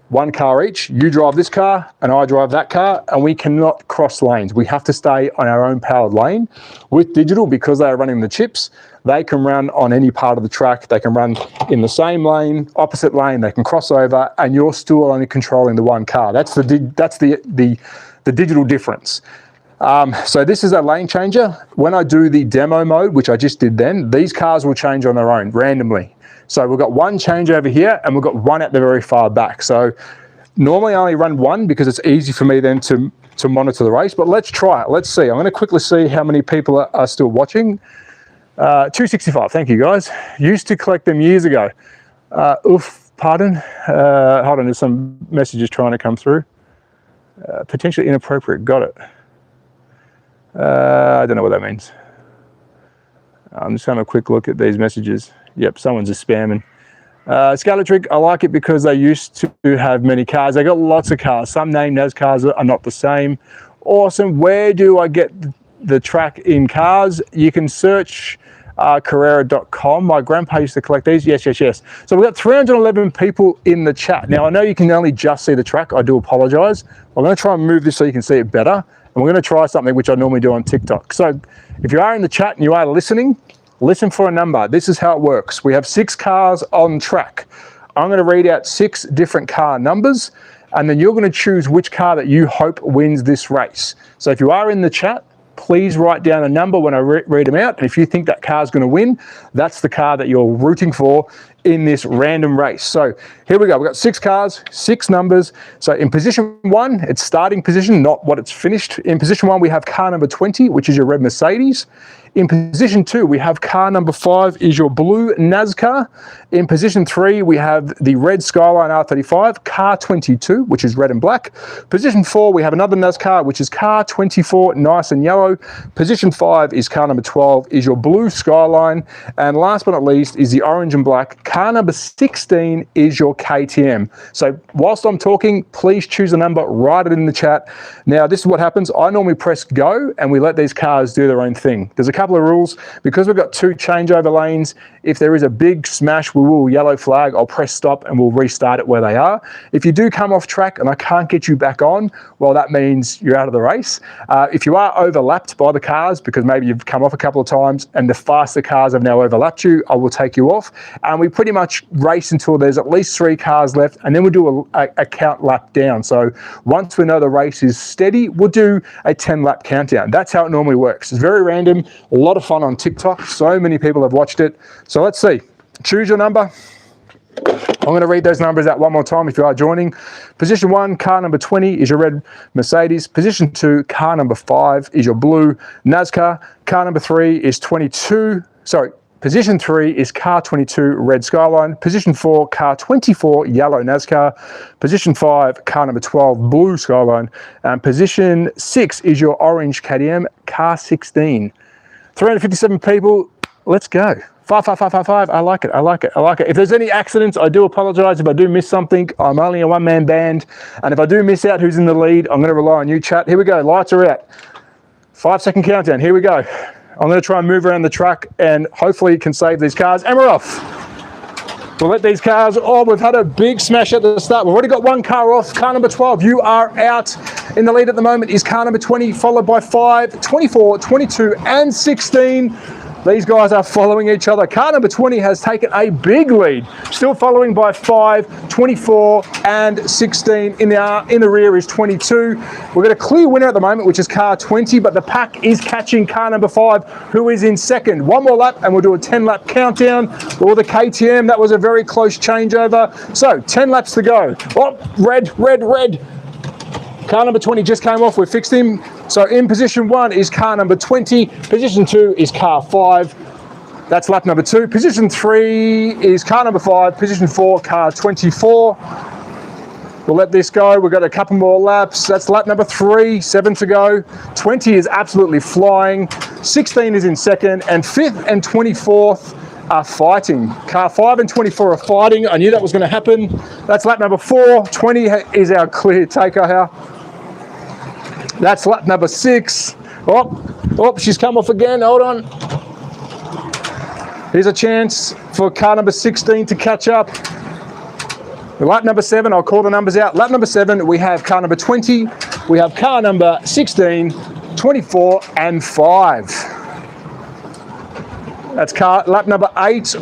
1 car each. You drive this car and I drive that car, and we cannot cross lanes. We have to stay on our own powered lane. With digital, because they are running the chips, they can run on any part of the track. They can run in the same lane, opposite lane, they can cross over, and you're still only controlling the 1 car. That's the digital difference. So this is a lane changer. When I do the demo mode, which I just did then, these cars will change on their own randomly. So we've got 1 change over here and we've got 1 at the very far back. So normally I only run 1 because it's easy for me then to monitor the race, but let's try it. Let's see. I'm going to quickly see how many people are still watching. 265, thank you guys. Used to collect them years ago. Oof, pardon. Hold on, there's some messages trying to come through. Potentially inappropriate, got it. I don't know what that means. I'm just having a quick look at these messages. Yep, someone's just spamming. Scalextric, I like it because they used to have many cars. They got lots of cars. Some named as cars are not the same. Awesome. Where do I get the track in cars? You can search Carrera.com. My grandpa used to collect these. Yes. So we've got 311 people in the chat. Now, I know you can only just see the track. I do apologize. I'm going to try and move this so you can see it better. And we're going to try something which I normally do on TikTok. So if you are in the chat and you are listening, listen for a number. This is how it works. We have 6 cars on track. I'm going to read out 6 different car numbers, and then you're going to choose which car that you hope wins this race. So if you are in the chat, please write down a number when I read them out. And if you think that car is going to win, that's the car that you're rooting for in this random race. So here we go. We've got 6 cars, 6 numbers. So in position 1, it's starting position, not what it's finished. In position 1, we have car number 20, which is your red Mercedes. In position 2, we have car number 5 is your blue NASCAR. In position 3, we have the red Skyline R35, car 22, which is red and black. Position 4, we have another NASCAR, which is car 24, nice and yellow. Position 5 is car number 12, is your blue Skyline. And last but not least is the orange and black. Car number 16 is your KTM. So whilst I'm talking, please choose a number, write it in the chat. Now, this is what happens. I normally press go and we let these cars do their own thing. There's a couple of rules. Because we've got 2 changeover lanes, if there is a big smash, we will yellow flag. I'll press stop and we'll restart it where they are. If you do come off track and I can't get you back on, well, that means you're out of the race. If you are overlapped by the cars, because maybe you've come off a couple of times and the faster cars have now overlapped you, I will take you off. And we pretty much race until there's at least 3 cars left, and then we'll do a count lap down. So once we know the race is steady, we'll do a 10-lap countdown. That's how it normally works. It's very random, a lot of fun on TikTok. So many people have watched it. So let's see. Choose your number. I'm going to read those numbers out one more time if you are joining. Position 1, car number 20 is your red Mercedes. Position 2, car number 5 is your blue NASCAR. Car number 3 is 22. Sorry. Position 3 is car 22, red Skyline. Position 4, car 24, yellow NASCAR. Position 5, car number 12, blue Skyline. And position 6 is your orange KTM, car 16. 357 people, let's go. 5. I like it. If there's any accidents, I do apologize. If I do miss something, I'm only a one-man band. And if I do miss out who's in the lead, I'm going to rely on you, chat. Here we go. Lights are out. 5-second countdown. Here we go. I'm going to try and move around the track and hopefully can save these cars. And we're off. We'll let these cars, we've had a big smash at the start. We've already got 1 car off. Car number 12, you are out. In the lead at the moment is car number 20, followed by 5, 24, 22, and 16. These guys are following each other. Car number 20 has taken a big lead. Still following by 5, 24, and 16. In the rear is 22. We've got a clear winner at the moment, which is car 20, but the pack is catching car number 5, who is in second. 1 more lap, and we'll do a 10-lap countdown. Or the KTM, that was a very close changeover. So, 10 laps to go. Oh, red. Car number 20 just came off, we fixed him. So in position 1 is car number 20, position 2 is car 5. That's lap number 2. Position 3 is car number 5, position 4, car 24. We'll let this go, we've got a couple more laps. That's lap number 3, 7 to go. 20 is absolutely flying, 16 is in second, and 5th and 24th are fighting. Car 5 and 24 are fighting. I knew that was going to happen. That's lap number 4. 20 is our clear taker here. That's lap number 6. Oh, she's come off again. Hold on. Here's a chance for car number 16 to catch up. Lap number 7, I'll call the numbers out. Lap number 7, we have car number 20, we have car number 16, 24, and 5. That's lap number 8. We've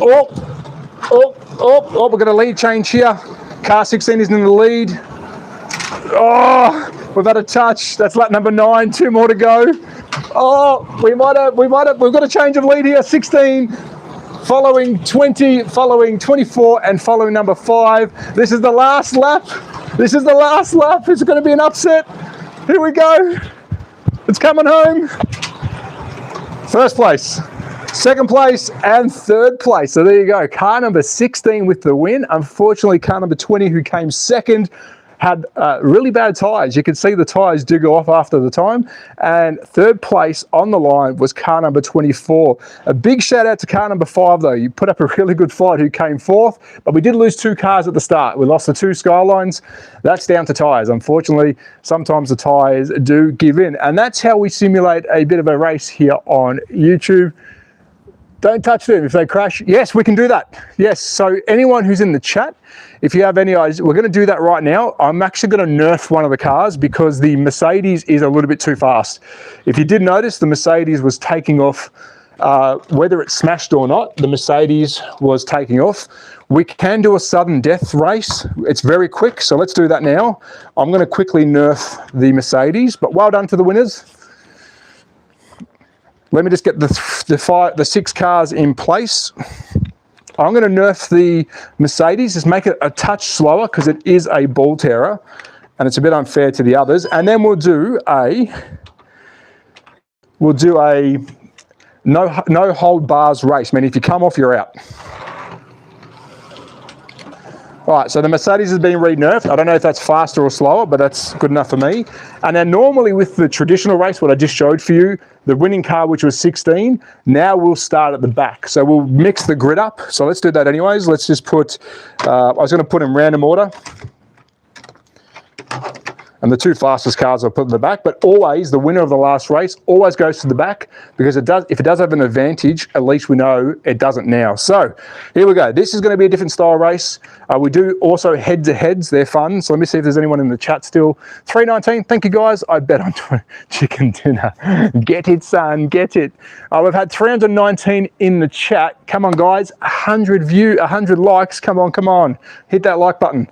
got a lead change here. Car 16 is in the lead. We've had a touch. That's lap number 9. 2 more to go. We've got a change of lead here. 16, following 20, following 24, and following number 5. This is the last lap. Is it going to be an upset? Here we go. It's coming home. First place, second place, and third place. So there you go. Car number 16 with the win. Unfortunately, car number 20, who came second, had really bad tyres. You can see the tyres do go off after the time. And third place on the line was car number 24. A big shout out to car number 5 though. You put up a really good fight who came fourth, but we did lose 2 cars at the start. We lost the 2 Skylines. That's down to tyres. Unfortunately, sometimes the tyres do give in. And that's how we simulate a bit of a race here on YouTube. Don't touch them if they crash. Yes, we can do that. Yes, so anyone who's in the chat, if you have any ideas, we're going to do that right now. I'm actually going to nerf one of the cars because the Mercedes is a little bit too fast. If you did notice, the Mercedes was taking off, whether it smashed or not, the Mercedes was taking off. We can do a sudden death race. It's very quick, so let's do that now. I'm going to quickly nerf the Mercedes, but well done to the winners. Let me just get the 6 cars in place. I'm going to nerf the Mercedes, just make it a touch slower because it is a ball terror and it's a bit unfair to the others. And then we'll do a no hold bars race. I mean, if you come off, you're out. All right, so the Mercedes has been re-nerfed. I don't know if that's faster or slower, but that's good enough for me. And then normally with the traditional race, what I just showed for you, the winning car, which was 16, now we'll start at the back. So we'll mix the grid up. So let's do that anyways. Let's just put, I was going to put in random order. And the 2 fastest cars I'll put in the back, but always the winner of the last race always goes to the back because it does. If it does have an advantage, at least we know it doesn't now. So here we go. This is going to be a different style race. We do also head-to-heads. They're fun. So let me see if there's anyone in the chat still. 319. Thank you guys. I bet on chicken dinner. Get it, son. Get it. We've had 319 in the chat. Come on, guys. 100 likes. Come on, come on. Hit that like button.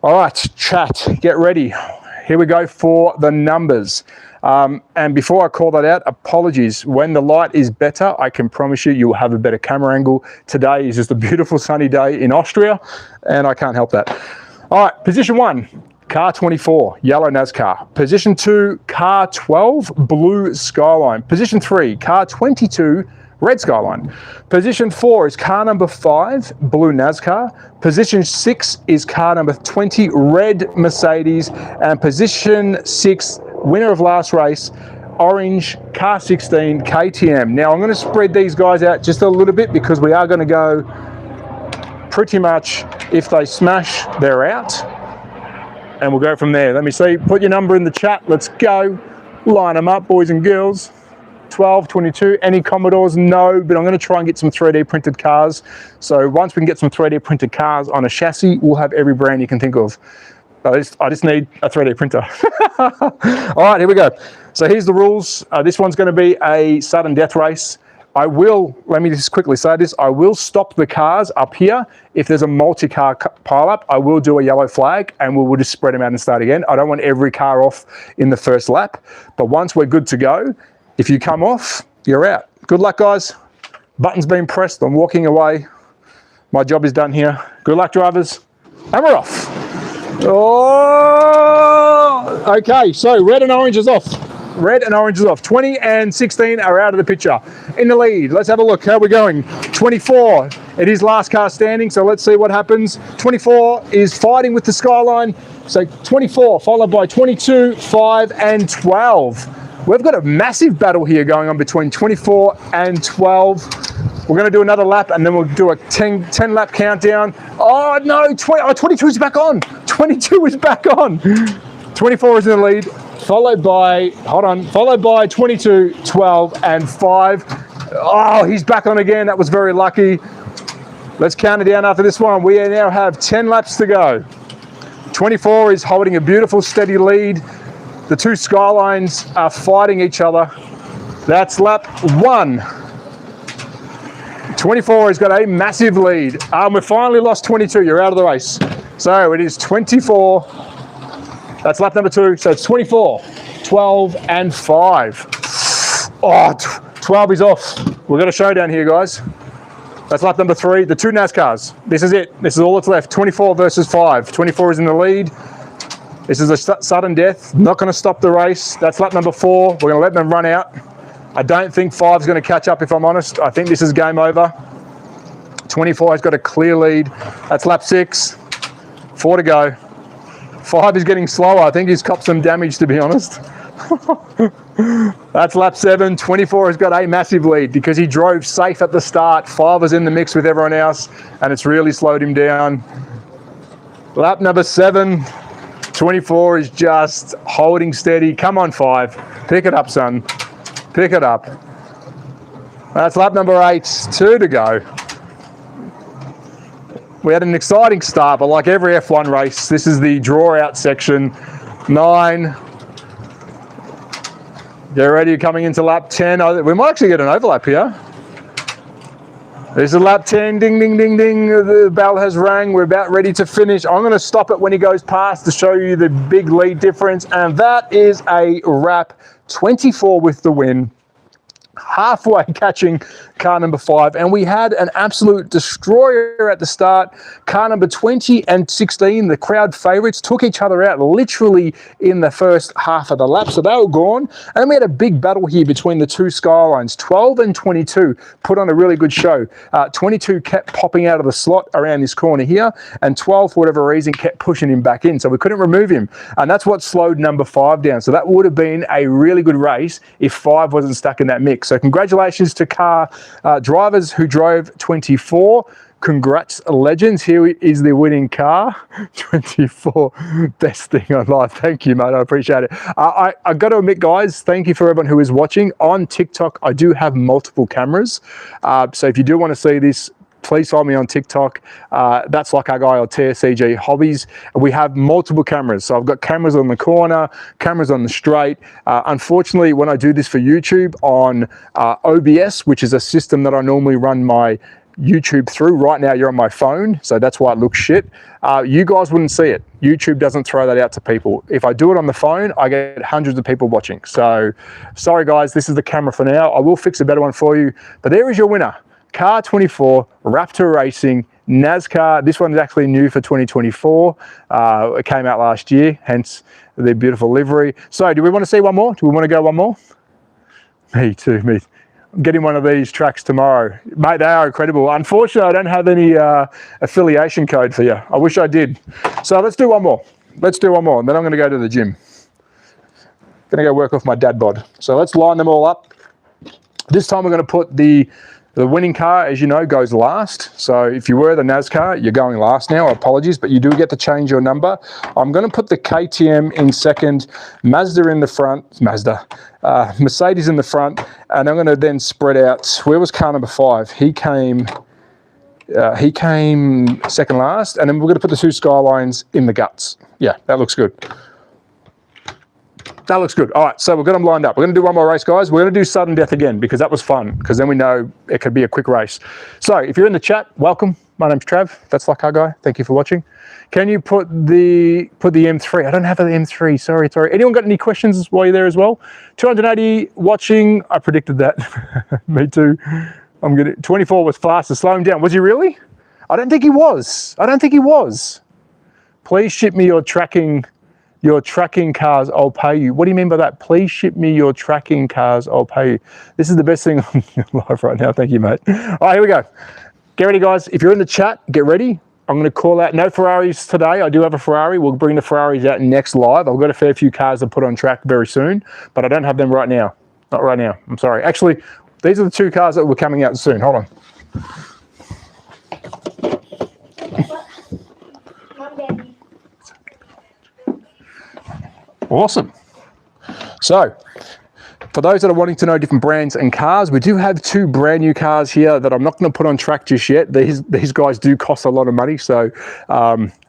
All right, chat. Get ready. Here we go for the numbers. And before I call that out, apologies. When the light is better, I can promise you, you'll have a better camera angle. Today is just a beautiful sunny day in Austria, and I can't help that. All right, position 1, car 24, yellow NASCAR. Position 2, car 12, blue Skyline. Position 3, car 22, red Skyline. Position 4 is car number 5, blue NASCAR. Position 6 is car number 20, red Mercedes. And position 6, winner of last race, orange, car 16, KTM. Now I'm going to spread these guys out just a little bit because we are going to go pretty much, if they smash, they're out. And we'll go from there. Let me see. Put your number in the chat. Let's go. Line them up, boys and girls. 12, 22, any Commodores? No, but I'm going to try and get some 3D printed cars. So once we can get some 3D printed cars on a chassis, we'll have every brand you can think of. I just need a 3D printer. All right, here we go. So here's the rules. This one's going to be a sudden death race. Let me just quickly say this, I will stop the cars up here. If there's a multi-car pile-up, I will do a yellow flag and we'll just spread them out and start again. I don't want every car off in the first lap, but once we're good to go, if you come off, you're out. Good luck, guys. Button's been pressed. I'm walking away. My job is done here. Good luck, drivers. And we're off. Oh! Okay, so red and orange is off. Red and orange is off. 20 and 16 are out of the picture. In the lead, let's have a look. How are we going? 24. It is last car standing, so let's see what happens. 24 is fighting with the Skyline. So 24, followed by 22, 5, and 12. We've got a massive battle here going on between 24 and 12. We're going to do another lap and then we'll do a 10 lap countdown. Oh no, 22 is back on. 22 is back on. 24 is in the lead, followed by 22, 12, and 5. Oh, he's back on again. That was very lucky. Let's count it down after this one. We now have 10 laps to go. 24 is holding a beautiful steady lead. The 2 Skylines are fighting each other. That's lap 1. 24 has got a massive lead. We've finally lost 22. You're out of the race. So it is 24. That's lap number 2. So it's 24, 12, and 5. Oh, 12 is off. We've got a showdown here, guys. That's lap number 3. The 2 NASCARs. This is it. This is all that's left. 24 versus 5. 24 is in the lead. This is a sudden death. Not going to stop the race. That's lap number 4. We're going to let them run out. I don't think 5 is going to catch up, if I'm honest. I think this is game over. 24 has got a clear lead. That's lap 6. 4 to go. 5 is getting slower. I think he's copped some damage, to be honest. That's lap 7. 24 has got a massive lead because he drove safe at the start. 5 was in the mix with everyone else, and it's really slowed him down. Lap number 7. 24 is just holding steady. Come on, 5. Pick it up, son. Pick it up. That's lap number 8. 2 to go. We had an exciting start, but like every F1 race, this is the draw out section. 9. Get ready, coming into lap 10. We might actually get an overlap here. This is lap 10, ding, ding, ding, ding. The bell has rang. We're about ready to finish. I'm going to stop it when he goes past to show you the big lead difference. And that is a wrap. 24 with the win. Halfway catching car number 5, and we had an absolute destroyer at the start. Car number 20 and 16, the crowd favourites, took each other out literally in the first half of the lap, so they were gone. And then we had a big battle here between the two Skylines. 12 and 22 put on a really good show. 22 kept popping out of the slot around this corner here, and 12, for whatever reason, kept pushing him back in, so we couldn't remove him, and that's what slowed number 5 down. So that would have been a really good race if 5 wasn't stuck in that mix. So congratulations to car drivers who drove 24. Congrats, legends. Here is the winning car. 24, best thing on life. Thank you, mate. I appreciate it. I got to admit, guys, thank you for everyone who is watching. On TikTok, I do have multiple cameras. So if you do want to see this, please follow me on TikTok. That's like our guy on TSCG Hobbies. We have multiple cameras. So I've got cameras on the corner, cameras on the straight. Unfortunately, when I do this for YouTube on OBS, which is a system that I normally run my YouTube through, right now you're on my phone, so that's why it looks shit. You guys wouldn't see it. YouTube doesn't throw that out to people. If I do it on the phone, I get hundreds of people watching. So sorry guys, this is the camera for now. I will fix a better one for you, but there is your winner. Car 24, Raptor Racing, NASCAR. This one is actually new for 2024. It came out last year, hence the beautiful livery. So do we want to see one more? Do we want to go one more? Me too, me. I'm getting one of these tracks tomorrow. Mate, they are incredible. Unfortunately, I don't have any affiliation code for you. I wish I did. So let's do one more. Let's do one more, and then I'm going to go to the gym. Going to go work off my dad bod. So let's line them all up. This time we're going to put the winning car, as you know, goes last. So if you were the NASCAR, you're going last now. Apologies, but you do get to change your number. I'm going to put the KTM in second, Mazda in the front, Mercedes in the front, and I'm going to then spread out. Where was car number 5? He came second last, and then we're going to put the two Skylines in the guts. Yeah, that looks good. That looks good. All right, so we've got them lined up. We're going to do one more race, guys. We're going to do sudden death again because that was fun, because then we know it could be a quick race. So if you're in the chat, welcome. My name's Trav. That's like our guy. Thank you for watching. Can you put the M3? I don't have the M3. Sorry. Anyone got any questions while you're there as well? 280 watching. I predicted that. Me too. 24 was faster. Slow him down. Was he really? I don't think he was. Please ship me your tracking cars, I'll pay you. What do you mean by that? Please ship me your tracking cars, I'll pay you. This is the best thing on your life right now. Thank you, mate. All right, here we go. Get ready, guys. If you're in the chat, get ready. I'm going to call out, no Ferraris today. I do have a Ferrari. We'll bring the Ferraris out next live. I've got a fair few cars to put on track very soon, but I don't have them right now. Not right now. I'm sorry. Actually, these are the two cars that were coming out soon. Hold on. Awesome. So, for those that are wanting to know different brands and cars, we do have two brand new cars here that I'm not going to put on track just yet. These guys do cost a lot of money, so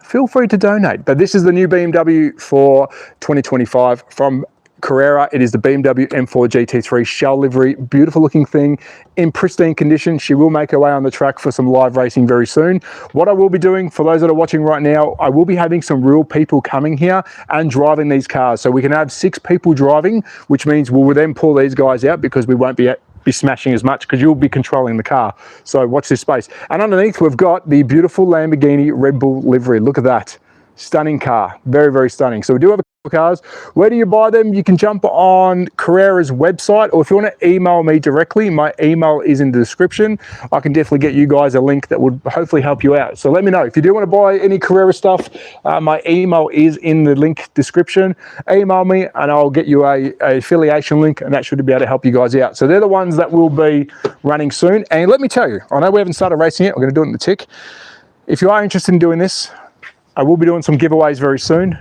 feel free to donate. But this is the new BMW for 2025 from Carrera. It is the BMW M4 GT3 shell livery. Beautiful looking thing in pristine condition. She will make her way on the track for some live racing very soon. What I will be doing, for those that are watching right now, I will be having some real people coming here and driving these cars. So we can have 6 people driving, which means we'll then pull these guys out because we won't be smashing as much because you'll be controlling the car. So watch this space. And underneath we've got the beautiful Lamborghini Red Bull livery. Look at that. Stunning car. Very, very stunning. So we do have a cars. Where do you buy them? You can jump on Carrera's website, or if you want to email me directly, my email is in the description. I can definitely get you guys a link that would hopefully help you out. So let me know if you do want to buy any Carrera stuff. My email is in the link description. Email me and I'll get you a affiliation link, and that should be able to help you guys out. So they're the ones that will be running soon. And let me tell you, I know we haven't started racing yet. We're going to do it in the tick. If you are interested in doing this, I will be doing some giveaways very soon.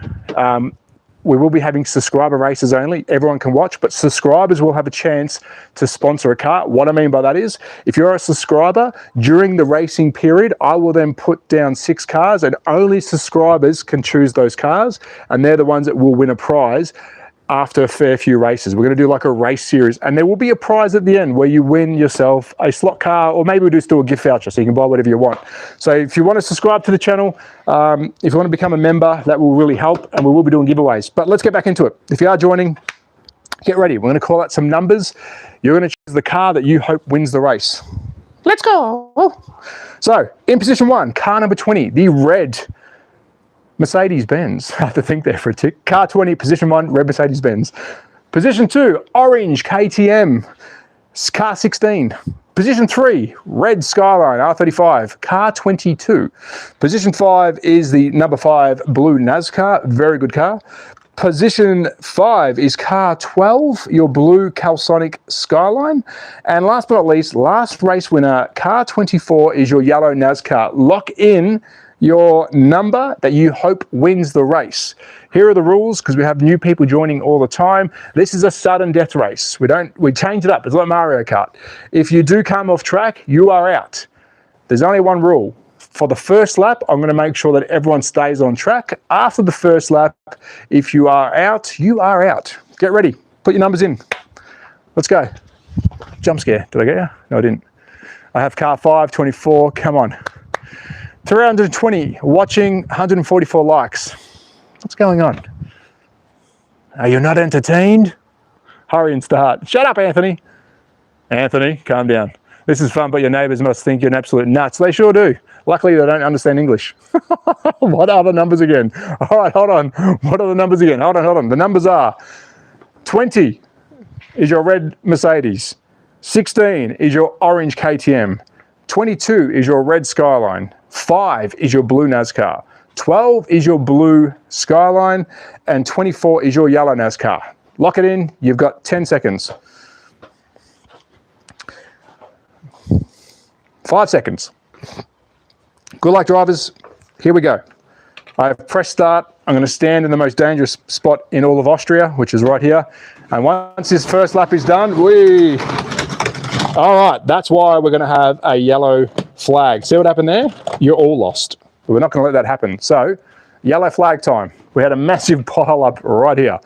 We will be having subscriber races only. Everyone can watch, but subscribers will have a chance to sponsor a car. What I mean by that is, if you're a subscriber, during the racing period, I will then put down 6 cars, and only subscribers can choose those cars, and they're the ones that will win a prize after a fair few races. We're going to do like a race series, and there will be a prize at the end where you win yourself a slot car, or maybe we'll just do a gift voucher so you can buy whatever you want. So if you want to subscribe to the channel, if you want to become a member, that will really help, and we will be doing giveaways. But let's get back into it. If you are joining, get ready. We're going to call out some numbers. You're going to choose the car that you hope wins the race. Let's go. So in position 1, car number 20, the red Mercedes-Benz. I have to think there for a tick. Car 20, position 1, red Mercedes-Benz. Position 2, orange KTM. Car 16. Position 3, red Skyline R35. Car 22. Position 5 is the number 5 blue NASCAR. Very good car. Position 5 is car 12, your blue Calsonic Skyline. And last but not least, last race winner, car 24 is your yellow NASCAR. Lock in your number that you hope wins the race. Here are the rules, because we have new people joining all the time. This is a sudden death race. We change it up. It's like Mario Kart. If you do come off track, you are out. There's only one rule. For the first lap, I'm going to make sure that everyone stays on track. After the first lap, if you are out, you are out. Get ready. Put your numbers in. Let's go. Jump scare. Did I get you? No, I didn't. I have car 5, 24. Come on. 320 watching, 144 likes. What's going on? Are you not entertained? Hurry and start. Shut up, Anthony. Anthony, calm down. This is fun, but your neighbours must think you're an absolute nuts. They sure do. Luckily, they don't understand English. What are the numbers again? All right, hold on. What are the numbers again? Hold on. The numbers are 20 is your red Mercedes. 16 is your orange KTM. 22 is your red Skyline. 5 is your blue NASCAR. 12 is your blue Skyline. And 24 is your yellow NASCAR. Lock it in. You've got 10 seconds. 5 seconds. Good luck, drivers. Here we go. I've pressed start. I'm going to stand in the most dangerous spot in all of Austria, which is right here. And once this first lap is done, all right, that's why we're going to have a yellow flag. See what happened there? You're all lost. We're not going to let that happen. So, yellow flag time. We had a massive pile up right here.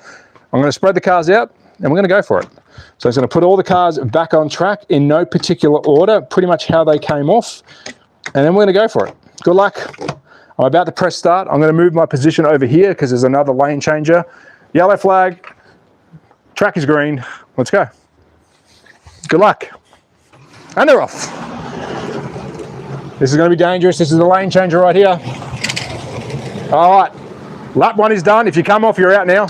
I'm going to spread the cars out, and we're going to go for it. So I'm going to put all the cars back on track in no particular order, pretty much how they came off, and then we're going to go for it. Good luck. I'm about to press start. I'm going to move my position over here because there's another lane changer. Yellow flag. Track is green. Let's go. Good luck. And they're off. This is going to be dangerous. This is the lane changer right here. All right. Lap 1 is done. If you come off, you're out now.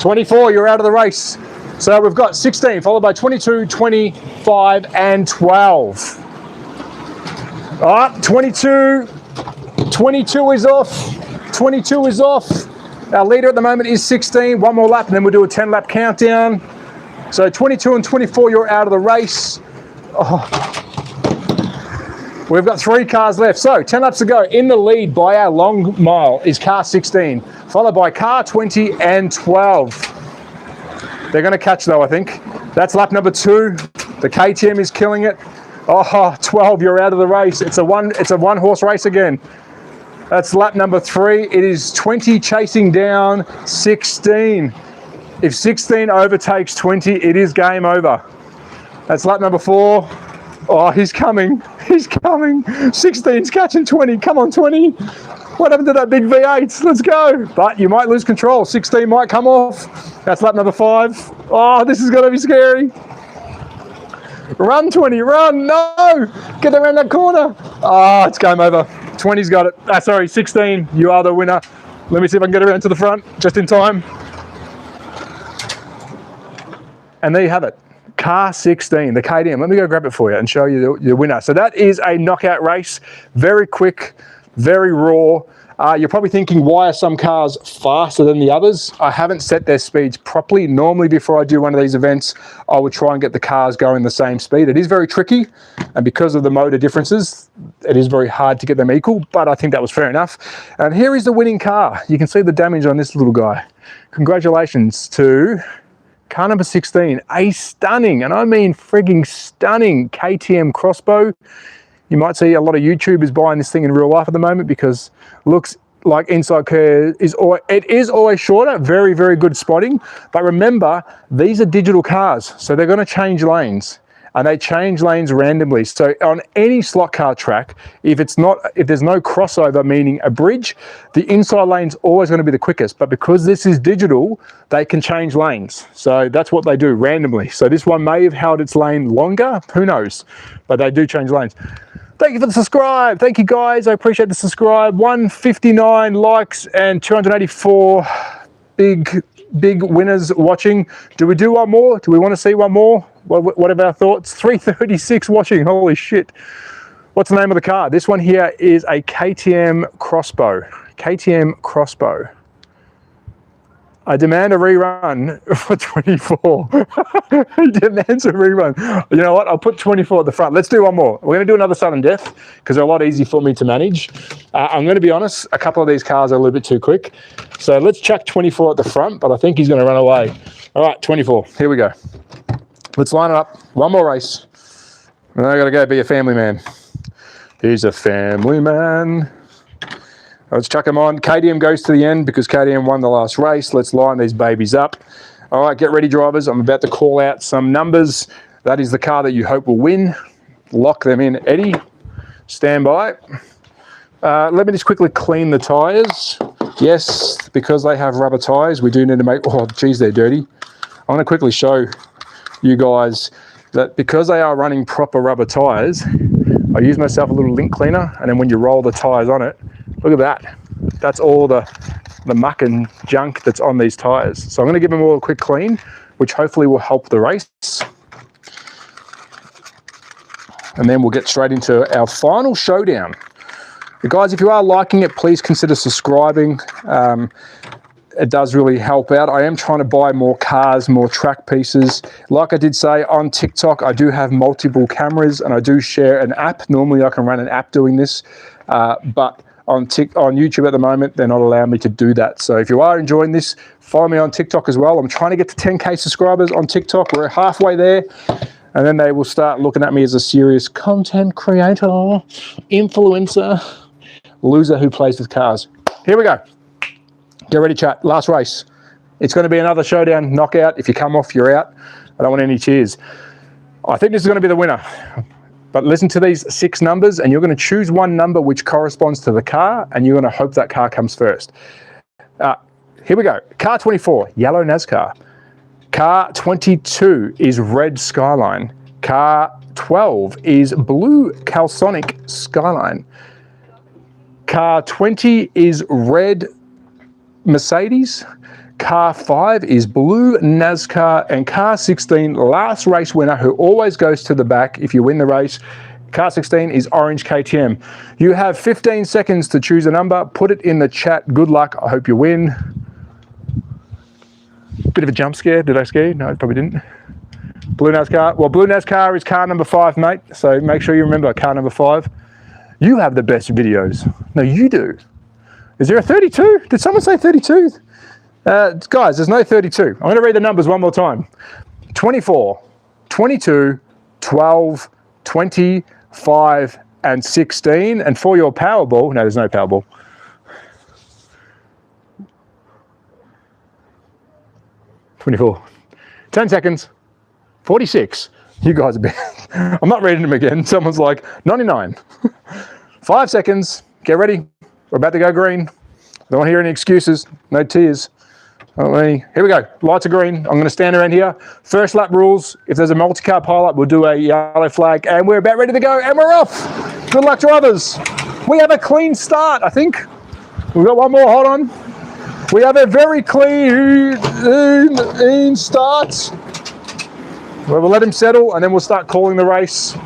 24, you're out of the race. So we've got 16, followed by 22, 25, and 12. All right, 22 is off. 22 is off. Our leader at the moment is 16. One more lap, and then we'll do a 10-lap countdown. So 22 and 24, you're out of the race. Oh. We've got 3 cars left. So 10 laps to go. In the lead by our long mile is car 16, followed by car 20 and 12. They're going to catch though, I think. That's lap number 2. The KTM is killing it. Oh, 12, you're out of the race. It's a one horse race again. That's lap number 3. It is 20 chasing down 16. If 16 overtakes 20, it is game over. That's lap number 4. Oh, he's coming. He's coming. 16's catching 20. Come on, 20. What happened to that big V8? Let's go. But you might lose control. 16 might come off. That's lap number 5. Oh, this is going to be scary. Run, 20, run. No. Get around that corner. Oh, it's game over. 20's got it. Sorry, 16, you are the winner. Let me see if I can get around to the front just in time. And there you have it. Car 16, the KTM. Let me go grab it for you and show you the winner. So that is a knockout race. Very quick, very raw. You're probably thinking, why are some cars faster than the others? I haven't set their speeds properly. Normally, before I do one of these events, I would try and get the cars going the same speed. It is very tricky, and because of the motor differences, it is very hard to get them equal, but I think that was fair enough. And here is the winning car. You can see the damage on this little guy. Congratulations to car number 16, a stunning, and I mean frigging stunning KTM crossbow. You might see a lot of YouTubers buying this thing in real life at the moment because it looks like inside curve is always shorter. Very, very good spotting. But remember, these are digital cars, so they're going to change lanes, and they change lanes randomly. So on any slot car track, if there's no crossover, meaning a bridge, the inside lane's always going to be the quickest. But because this is digital, they can change lanes. So that's what they do randomly. So this one may have held its lane longer, who knows? But they do change lanes. Thank you for the subscribe. Thank you guys. I appreciate the subscribe. 159 likes and 284 big winners watching. Do we do one more? Do we want to see one more? What are our thoughts? 336 watching. Holy shit. What's the name of the car? This one here is a KTM crossbow. KTM crossbow. I demand a rerun for 24. He demands a rerun. You know what? I'll put 24 at the front. Let's do one more. We're going to do another sudden death because they're a lot easier for me to manage. I'm going to be honest, a couple of these cars are a little bit too quick. So let's chuck 24 at the front, but I think he's going to run away. All right, 24. Here we go. Let's line it up. One more race. And I got to go be a family man. He's a family man. Let's chuck them on. KTM goes to the end because KTM won the last race. Let's line these babies up. All right, get ready, drivers. I'm about to call out some numbers. That is the car that you hope will win. Lock them in, Eddie. Stand by. Let me just quickly clean the tyres. Yes, because they have rubber tyres, we do need to make... Oh, geez, they're dirty. I'm going to quickly show you guys that because they are running proper rubber tyres, I use myself a little link cleaner, and then when you roll the tyres on it, look at that. That's all the muck and junk that's on these tyres. So I'm going to give them all a quick clean, which hopefully will help the race. And then we'll get straight into our final showdown. But guys, if you are liking it, please consider subscribing. It does really help out. I am trying to buy more cars, more track pieces. Like I did say, on TikTok, I do have multiple cameras and I do share an app. Normally I can run an app doing this, but on YouTube at the moment, they're not allowing me to do that. So if you are enjoying this, follow me on TikTok as well. I'm trying to get to 10K subscribers on TikTok. We're halfway there. And then they will start looking at me as a serious content creator, influencer, loser who plays with cars. Here we go. Get ready, chat. Last race. It's going to be another showdown, knockout. If you come off, you're out. I don't want any cheers. I think this is going to be the winner. But listen to these 6 numbers, and you're going to choose one number which corresponds to the car, and you're going to hope that car comes first. Here we go. Car 24, yellow NASCAR. Car 22 is red Skyline. Car 12 is blue Calsonic Skyline. Car 20 is red Mercedes. Car 5 is blue NASCAR, and car 16, last race winner, who always goes to the back if you win the race. Car 16 is orange KTM. You have 15 seconds to choose a number. Put it in the chat. Good luck. I hope you win. Bit of a jump scare. Did I scare you? No, I probably didn't. Blue NASCAR. Well, blue NASCAR is car number 5, mate. So make sure you remember car number 5. You have the best videos. No, you do. Is there a 32? Did someone say 32? Guys, there's no 32. I'm going to read the numbers one more time. 24, 22, 12, 20, 5, and 16. And for your Powerball, no, there's no Powerball. $24. 10 seconds. 46. You guys are bad. I'm not reading them again. Someone's like, 99. 5 seconds. Get ready. We're about to go green. I don't want to hear any excuses. No tears. Here we go. Lights are green. I'm going to stand around here. First lap rules. If there's a multi-car pile-up, we'll do a yellow flag. And we're about ready to go. And we're off. Good luck, drivers. We have a clean start, I think. We've got one more. Hold on. We have a very clean start. We'll let him settle and then we'll start calling the race.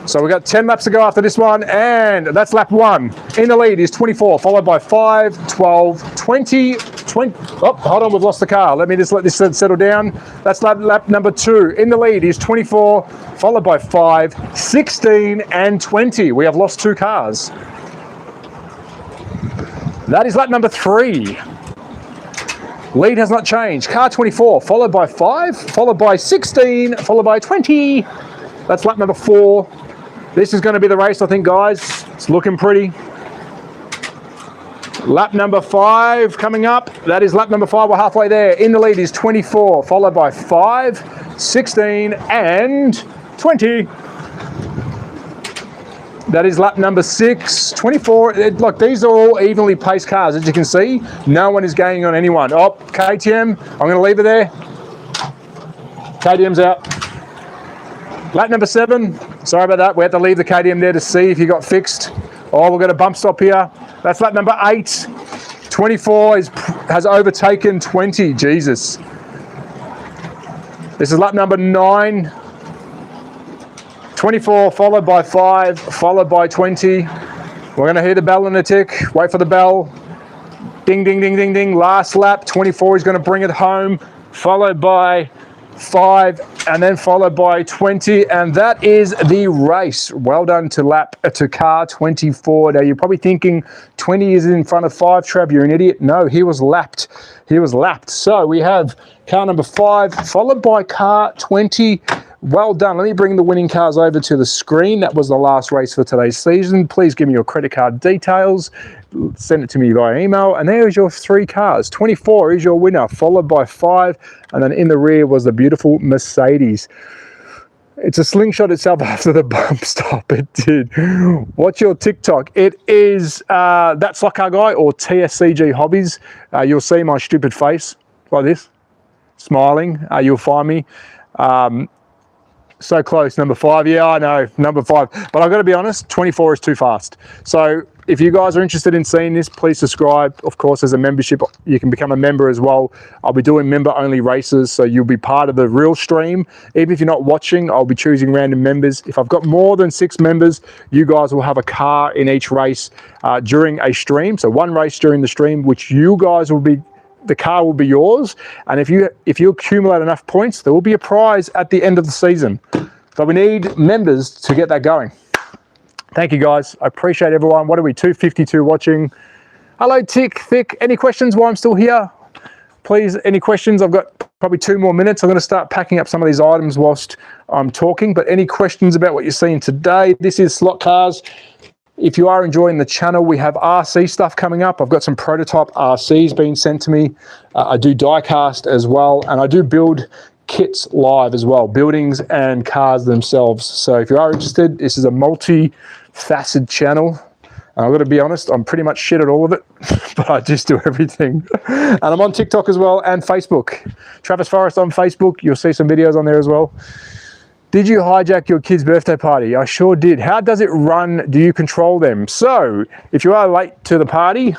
So we've got 10 laps to go after this one, and that's lap 1. In the lead is 24, followed by 5, 12, 20, 20. Oh, hold on, we've lost the car. Let me just let this settle down. That's lap number 2. In the lead is 24, followed by 5, 16, and 20. We have lost 2 cars. That is lap number 3. Lead has not changed. Car 24, followed by 5, followed by 16, followed by 20. That's lap number 4. This is going to be the race, I think, guys. It's looking pretty. Lap number 5 coming up. That is lap number 5. We're halfway there. In the lead is 24, followed by 5, 16, and 20. That is lap number 6, 24. Look, these are all evenly paced cars. As you can see, no one is gaining on anyone. Oh, KTM, I'm going to leave it there. KTM's out. Lap number 7, sorry about that. We had to leave the KTM there to see if he got fixed. Oh, we've got a bump stop here. That's lap number 8. 24 has overtaken 20, Jesus. This is lap number 9. 24, followed by 5, followed by 20. We're going to hear the bell in a tick. Wait for the bell. Ding, ding, ding, ding, ding. Last lap, 24 is going to bring it home, followed by 5, and then followed by 20, and that is the race. Well done to car 24. Now you're probably thinking 20 is in front of 5, Trav, you're an idiot. No, he was lapped. He was lapped. So we have car number 5, followed by car 20. Well done. Let me bring the winning cars over to the screen. That was the last race for today's season. Please give me your credit card details. Send it to me via email. And there's your 3 cars. 24 is your winner, followed by 5. And then in the rear was the beautiful Mercedes. It's a slingshot itself after the bump stop. It did. What's your TikTok? It is that Slot Car Guy or TSCG Hobbies. You'll see my stupid face like this, smiling. You'll find me. So close, number 5. Yeah, I know, number 5. But I've got to be honest, 24 is too fast. So if you guys are interested in seeing this, please subscribe. Of course, as a membership, you can become a member as well. I'll be doing member-only races, so you'll be part of the real stream. Even if you're not watching, I'll be choosing random members. If I've got more than 6 members, you guys will have a car in each race during a stream. So 1 race during the stream, which you guys will be, the car will be yours, and if you accumulate enough points, there will be a prize at the end of the season. But we need members to get that going. Thank you, guys. I appreciate everyone. What are we, 252 watching? Hello, Thick. Any questions while I'm still here? Please, any questions? I've got probably 2 more minutes. I'm going to start packing up some of these items whilst I'm talking, but any questions about what you're seeing today? This is Slot Cars. If you are enjoying the channel, we have RC stuff coming up. I've got some prototype RCs being sent to me. I do diecast as well, and I do build kits live as well, buildings and cars themselves. So if you are interested, this is a multi-faceted channel. And I've got to be honest, I'm pretty much shit at all of it, but I just do everything. And I'm on TikTok as well and Facebook. Travis Forrest on Facebook. You'll see some videos on there as well. Did you hijack your kid's birthday party? I sure did. How does it run? Do you control them? So if you are late to the party,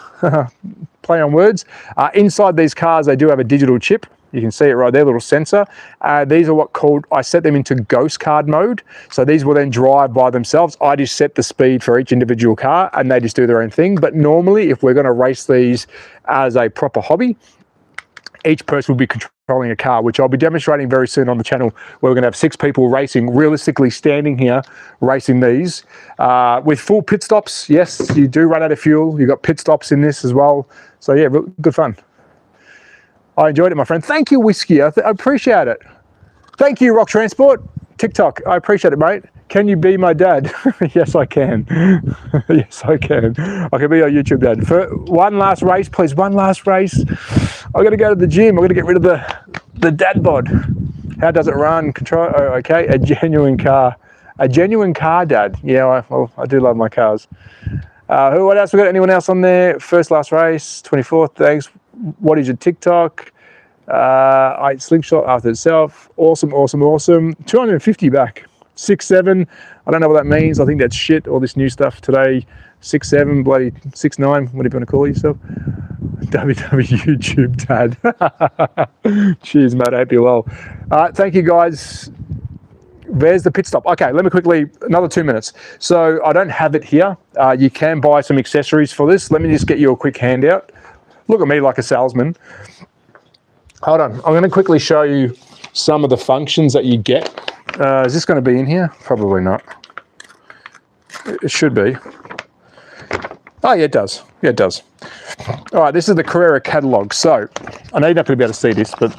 play on words, inside these cars, they do have a digital chip. You can see it right there, little sensor. These are I set them into ghost card mode. So these will then drive by themselves. I just set the speed for each individual car and they just do their own thing. But normally, if we're gonna race these as a proper hobby, each person will be controlling a car, which I'll be demonstrating very soon on the channel, where we're going to have 6 people racing, realistically standing here, racing these with full pit stops. Yes, you do run out of fuel. You've got pit stops in this as well. So yeah, good fun. I enjoyed it, my friend. Thank you, Whiskey. I appreciate it. Thank you, Rock Transport. TikTok, I appreciate it, mate. Can you be my dad? Yes, I can. Yes, I can. I can be your YouTube dad. For one last race, please. One last race. I've got to go to the gym. I've got to get rid of the dad bod. How does it run? Control. Oh, okay. A genuine car. A genuine car dad. Yeah, I do love my cars. What else? We got anyone else on there? First, last race. 24th. Thanks. What is your TikTok? I slingshot after itself. Awesome, awesome, awesome. 250 back. 6'7". I don't know what that means. I think that's shit. All this new stuff today. 6'7", bloody 6'9". Whatever you want to call yourself. YouTube Dad. Cheers, mate. I hope you're well. Thank you, guys. There's the pit stop. Okay, let me quickly, another 2 minutes. So I don't have it here. You can buy some accessories for this. Let me just get you a quick handout. Look at me like a salesman. Hold on. I'm going to quickly show you some of the functions that you get. Is this going to be in here? Probably not. It should be. Oh, yeah, it does. Yeah, it does. All right, this is the Carrera catalog. So I know you're not going to be able to see this, but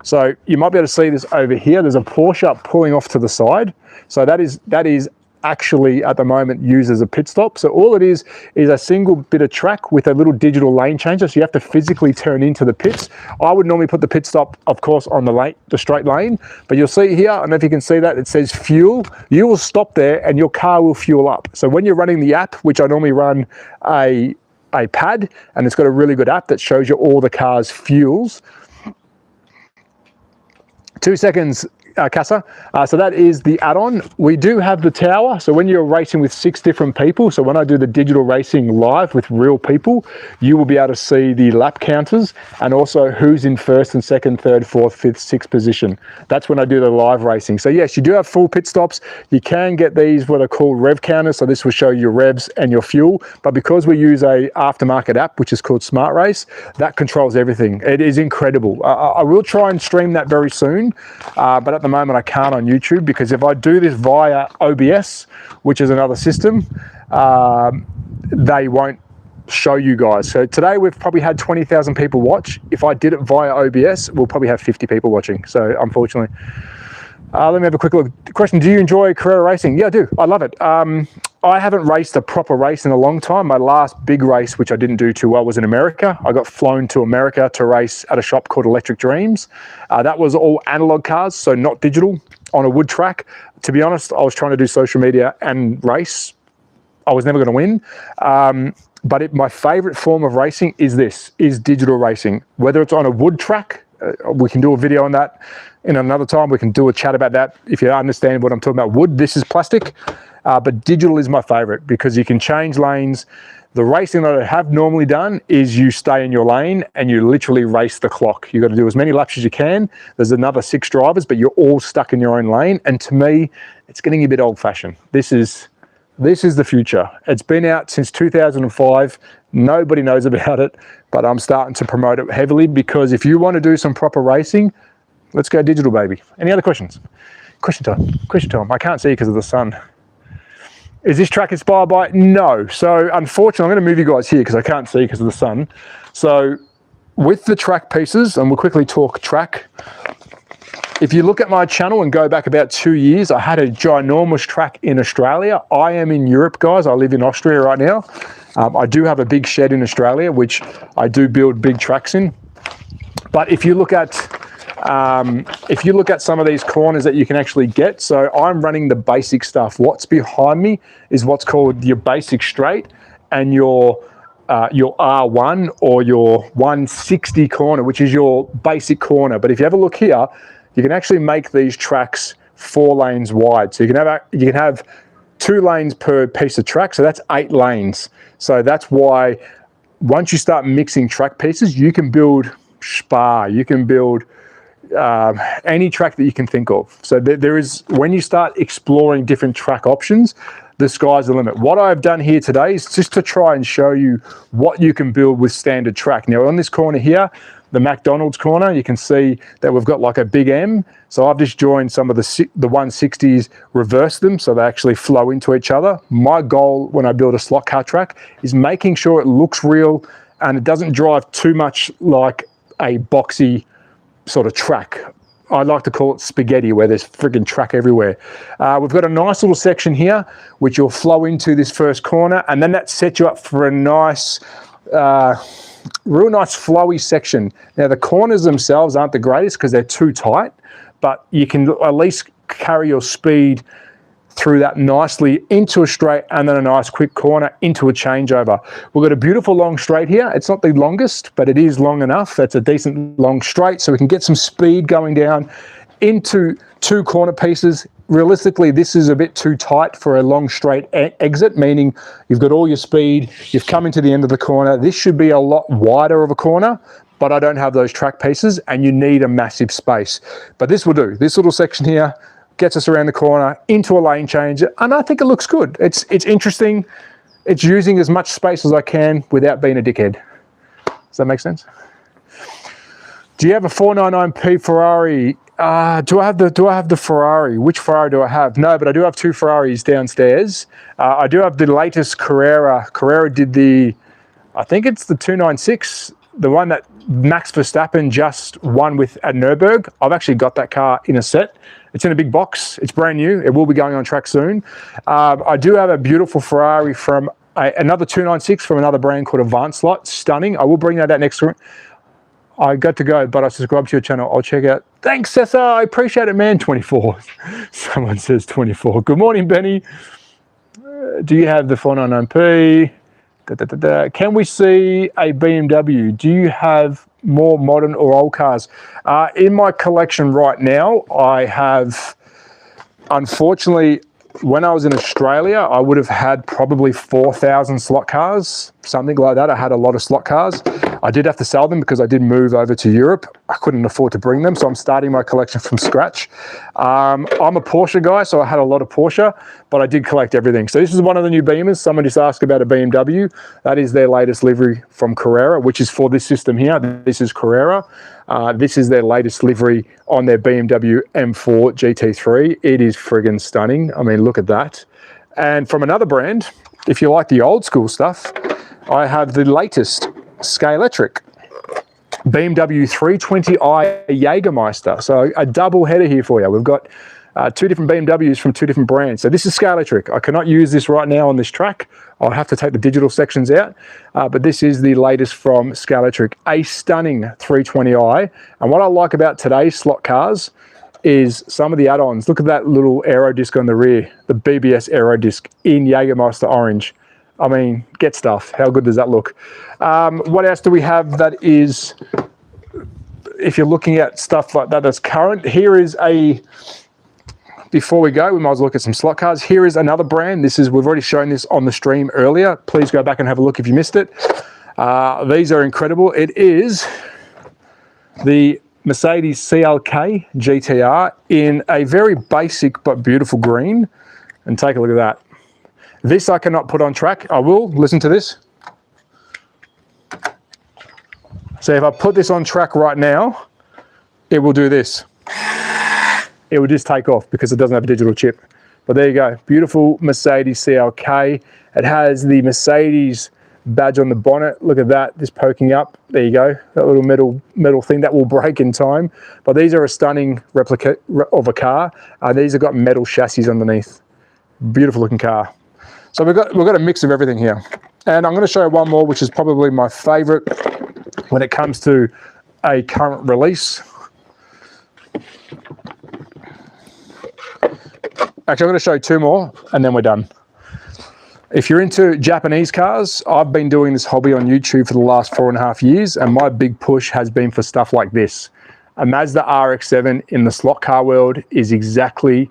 so you might be able to see this over here. There's a Porsche pulling off to the side. So that is actually at the moment used as a pit stop. So all it is a single bit of track with a little digital lane changer. So you have to physically turn into the pits. I would normally put the pit stop, of course, on the straight lane, but you'll see here, I don't know if you can see that, it says fuel. You will stop there and your car will fuel up. So when you're running the app, which I normally run a pad, and it's got a really good app that shows you all the car's fuels. 2 seconds, Casa. So that is the add-on. We do have the tower. So when you're racing with 6 different people, so when I do the digital racing live with real people, you will be able to see the lap counters and also who's in first and second, third, fourth, fifth, sixth position. That's when I do the live racing. So yes, you do have full pit stops. You can get these what are called rev counters. So this will show your revs and your fuel. But because we use a aftermarket app, which is called Smart Race, that controls everything. It is incredible. I will try and stream that very soon, but at the moment I can't on YouTube, because if I do this via OBS, which is another system, they won't show you guys. So today we've probably had 20,000 people watch. If I did it via OBS, we'll probably have 50 people watching. So unfortunately, let me have a quick look. Question, do you enjoy Carrera racing? Yeah, I do. I love it. I haven't raced a proper race in a long time. My last big race, which I didn't do too well, was in America. I got flown to America to race at a shop called Electric Dreams. That was all analog cars, so not digital, on a wood track. To be honest, I was trying to do social media and race. I was never going to win. But my favorite form of racing is digital racing. Whether it's on a wood track, we can do a video on that in another time. We can do a chat about that. If you understand what I'm talking about, wood, this is plastic. But digital is my favorite because you can change lanes. The racing that I have normally done is you stay in your lane and you literally race the clock. You've got to do as many laps as you can. There's another 6 drivers, but you're all stuck in your own lane. And to me, it's getting a bit old fashioned. This is the future. It's been out since 2005. Nobody knows about it, but I'm starting to promote it heavily, because if you want to do some proper racing, let's go digital, baby. Any other questions? Question time. I can't see because of the sun. Is this track inspired by? No. So unfortunately, I'm going to move you guys here because I can't see because of the sun. So with the track pieces, and we'll quickly talk track. If you look at my channel and go back about 2 years, I had a ginormous track in Australia. I am in Europe, guys. I live in Austria right now. I do have a big shed in Australia, which I do build big tracks in. But if you look at some of these corners that you can actually get, so I'm running the basic stuff. What's behind me is what's called your basic straight and your R1 or your 160 corner, which is your basic corner. But if you have a look here, you can actually make these tracks 4 lanes wide. So you can have 2 lanes per piece of track. So that's 8 lanes. So that's why once you start mixing track pieces, you can build Spa, you can build any track that you can think of. So there is, when you start exploring different track options, the sky's the limit. What I've done here today is just to try and show you what you can build with standard track. Now on this corner here, the McDonald's corner, you can see that we've got like a big M. So I've just joined some of the 160s, reversed them so they actually flow into each other. My goal when I build a slot car track is making sure it looks real and it doesn't drive too much like a boxy sort of track. I like to call it spaghetti, where there's friggin' track everywhere. We've got a nice little section here which will flow into this first corner, and then that sets you up for a nice real nice flowy section. Now the corners themselves aren't the greatest because they're too tight, but you can at least carry your speed through that nicely into a straight and then a nice quick corner into a changeover. We've got a beautiful long straight here. It's not the longest, but it is long enough. That's a decent long straight, so we can get some speed going down into 2 corner pieces. Realistically, this is a bit too tight for a long straight exit, meaning you've got all your speed, you've come into the end of the corner. This should be a lot wider of a corner, but I don't have those track pieces, and you need a massive space. But this will do. This little section here gets us around the corner into a lane change, and I think it looks good. It's interesting. It's using as much space as I can without being a dickhead. Does that make sense? Do you have a 499p Ferrari? Do I have the Ferrari? Which Ferrari do I have? No, but I do have 2 Ferraris downstairs. I do have the latest Carrera. Carrera did the, I think it's the 296, the one that Max Verstappen just won with at Nürburgring. I've actually got that car in a set. It's in a big box. It's brand new. It will be going on track soon. I do have a beautiful Ferrari from another 296 from another brand called Revo Slot. Stunning. I will bring that out next to it. I got to go, but I subscribe to your channel. I'll check out. Thanks, Cesar. I appreciate it, man. 24. Someone says 24. Good morning, Benny. Do you have the 499p? Can we see a BMW? Do you have more modern or old cars? In my collection right now, I have, unfortunately, when I was in Australia, I would have had probably 4,000 slot cars, something like that. I had a lot of slot cars. I did have to sell them because I did move over to Europe. I couldn't afford to bring them, so I'm starting my collection from scratch. I'm a Porsche guy, so I had a lot of Porsche, but I did collect everything. So this is one of the new Beamers. Someone just asked about a BMW. That is their latest livery from Carrera, which is for this system here. This is Carrera. This is their latest livery on their BMW M4 GT3. It is friggin' stunning. I mean, look at that. And from another brand, if you like the old school stuff, I have the latest Scalextric BMW 320i Jägermeister. So a double header here for you. We've got 2 different BMWs from 2 different brands. So this is Scalextric. I cannot use this right now on this track. I'll have to take the digital sections out. But this is the latest from Scalextric, a stunning 320i. And what I like about today's slot cars is some of the add-ons. Look at that little aero disc on the rear, the BBS aero disc in Jägermeister orange. I mean, get stuff. How good does that look? What else do we have that is, if you're looking at stuff like that that's current, here is a, before we go, we might as well look at some slot cars. Here is another brand. This is, we've already shown this on the stream earlier. Please go back and have a look if you missed it. These are incredible. It is the Mercedes CLK GTR in a very basic but beautiful green. And take a look at that. This I cannot put on track. I will, listen to this. So if I put this on track right now, it will do this. It will just take off because it doesn't have a digital chip. But there you go, beautiful Mercedes CLK. It has the Mercedes badge on the bonnet. Look at that, just poking up. There you go, that little metal thing that will break in time. But these are a stunning replica of a car. These have got metal chassis underneath. Beautiful looking car. So we've got a mix of everything here. And I'm going to show you one more, which is probably my favorite when it comes to a current release. Actually, I'm going to show you 2 more and then we're done. If you're into Japanese cars, I've been doing this hobby on YouTube for the last 4.5 years, and my big push has been for stuff like this. A Mazda RX-7 in the slot car world is exactly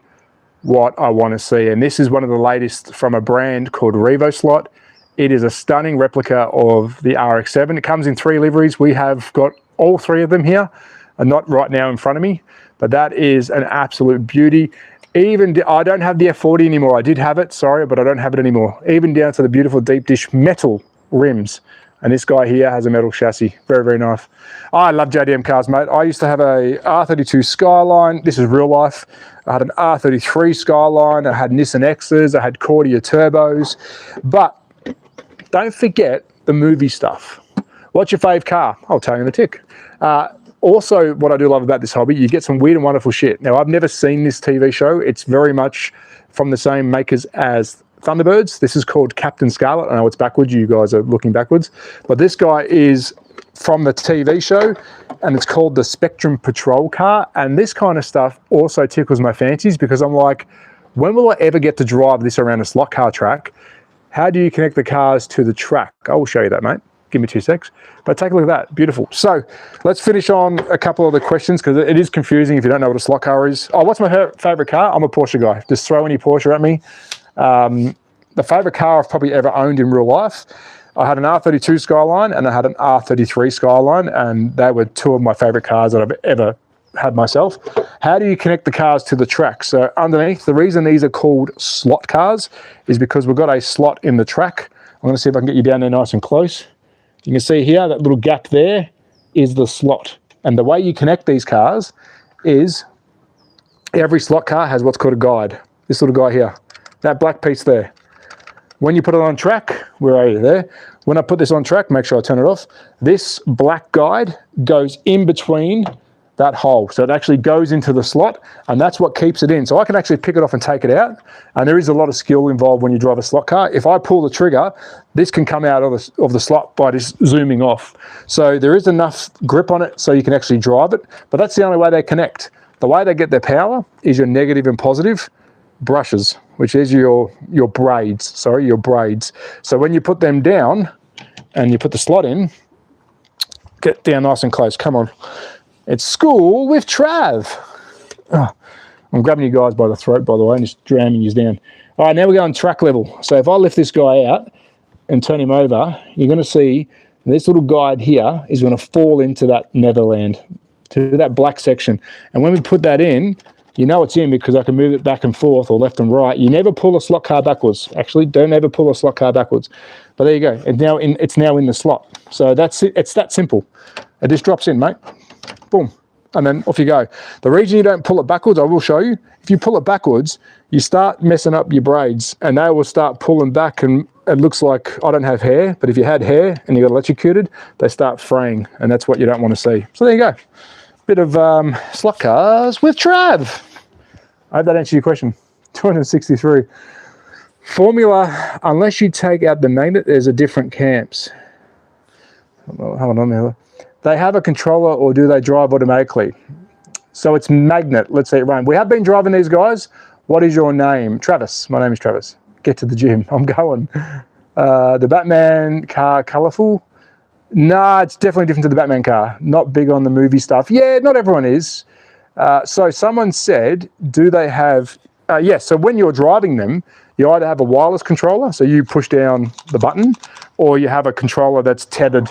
what I want to see, and this is one of the latest from a brand called Revo Slot. It is a stunning replica of the RX-7. It comes in 3 liveries. We have got all 3 of them here, and not right now in front of me, but that is an absolute beauty. Even I don't have the F40 anymore. I did have it, sorry, but I don't have it anymore. Even down to the beautiful deep dish metal rims. And this guy here has a metal chassis. Very, very nice. I love JDM cars, mate. I used to have a R32 Skyline. This is real life. I had an R33 Skyline. I had Nissan X's. I had Cordia turbos. But don't forget the movie stuff. What's your fave car? I'll tell you in a tick. Also, what I do love about this hobby, you get some weird and wonderful shit. Now, I've never seen this TV show. It's very much from the same makers as Thunderbirds. This is called Captain Scarlet. I know it's backwards. You guys are looking backwards. But this guy is from the TV show, and it's called the Spectrum Patrol car. And this kind of stuff also tickles my fancies because I'm like, when will I ever get to drive this around a slot car track? How do you connect the cars to the track? I will show you that, mate. Give me 2 secs. But take a look at that. Beautiful. So let's finish on a couple of the questions because it is confusing if you don't know what a slot car is. Oh, what's my favourite car? I'm a Porsche guy. Just throw any Porsche at me. The favourite car I've probably ever owned in real life, I had an R32 Skyline and I had an R33 Skyline, and they were two of my favourite cars that I've ever had myself. How do you connect the cars to the track? So underneath, the reason these are called slot cars is because we've got a slot in the track. I'm going to see if I can get you down there nice and close. You can see here, that little gap there is the slot. And the way you connect these cars is every slot car has what's called a guide. This little guy here, that black piece there. When you put it on track, where are you there? When I put this on track, make sure I turn it off. This black guide goes in between that hole. So it actually goes into the slot, and that's what keeps it in. So I can actually pick it off and take it out. And there is a lot of skill involved when you drive a slot car. If I pull the trigger, this can come out of the slot by just zooming off. So there is enough grip on it so you can actually drive it, but that's the only way they connect. The way they get their power is your negative and positive brushes, which is your braids, sorry, your braids. So when you put them down and you put the slot in, get down nice and close, come on. It's school with Trav. Oh, I'm grabbing you guys by the throat, by the way, and just jamming you down. All right, now we're going track level. So if I lift this guy out and turn him over, you're going to see this little guide here is going to fall into that netherland, to that black section. And when we put that in, you know it's in because I can move it back and forth or left and right. You never pull a slot car backwards. Actually, don't ever pull a slot car backwards. But there you go. It's now in the slot. So that's it. It's that simple. It just drops in, mate. Boom. And then off you go. The reason you don't pull it backwards, I will show you. If you pull it backwards, you start messing up your braids and they will start pulling back, and it looks like I don't have hair, but if you had hair and you got electrocuted, they start fraying, and that's what you don't want to see. So there you go. Bit of slot cars with Trav. I hope that answered your question. 263. Formula, unless you take out the magnet, there's a different camps. Hold on there. They have a controller, or do they drive automatically? So it's magnet. Let's say it run. We have been driving these guys. What is your name? Travis. My name is Travis. Get to the gym. I'm going. The Batman car, colourful. Nah, it's definitely different to the Batman car. Not big on the movie stuff. Yeah, not everyone is. So someone said, do they have... yes, so when you're driving them, you either have a wireless controller, so you push down the button, or you have a controller that's tethered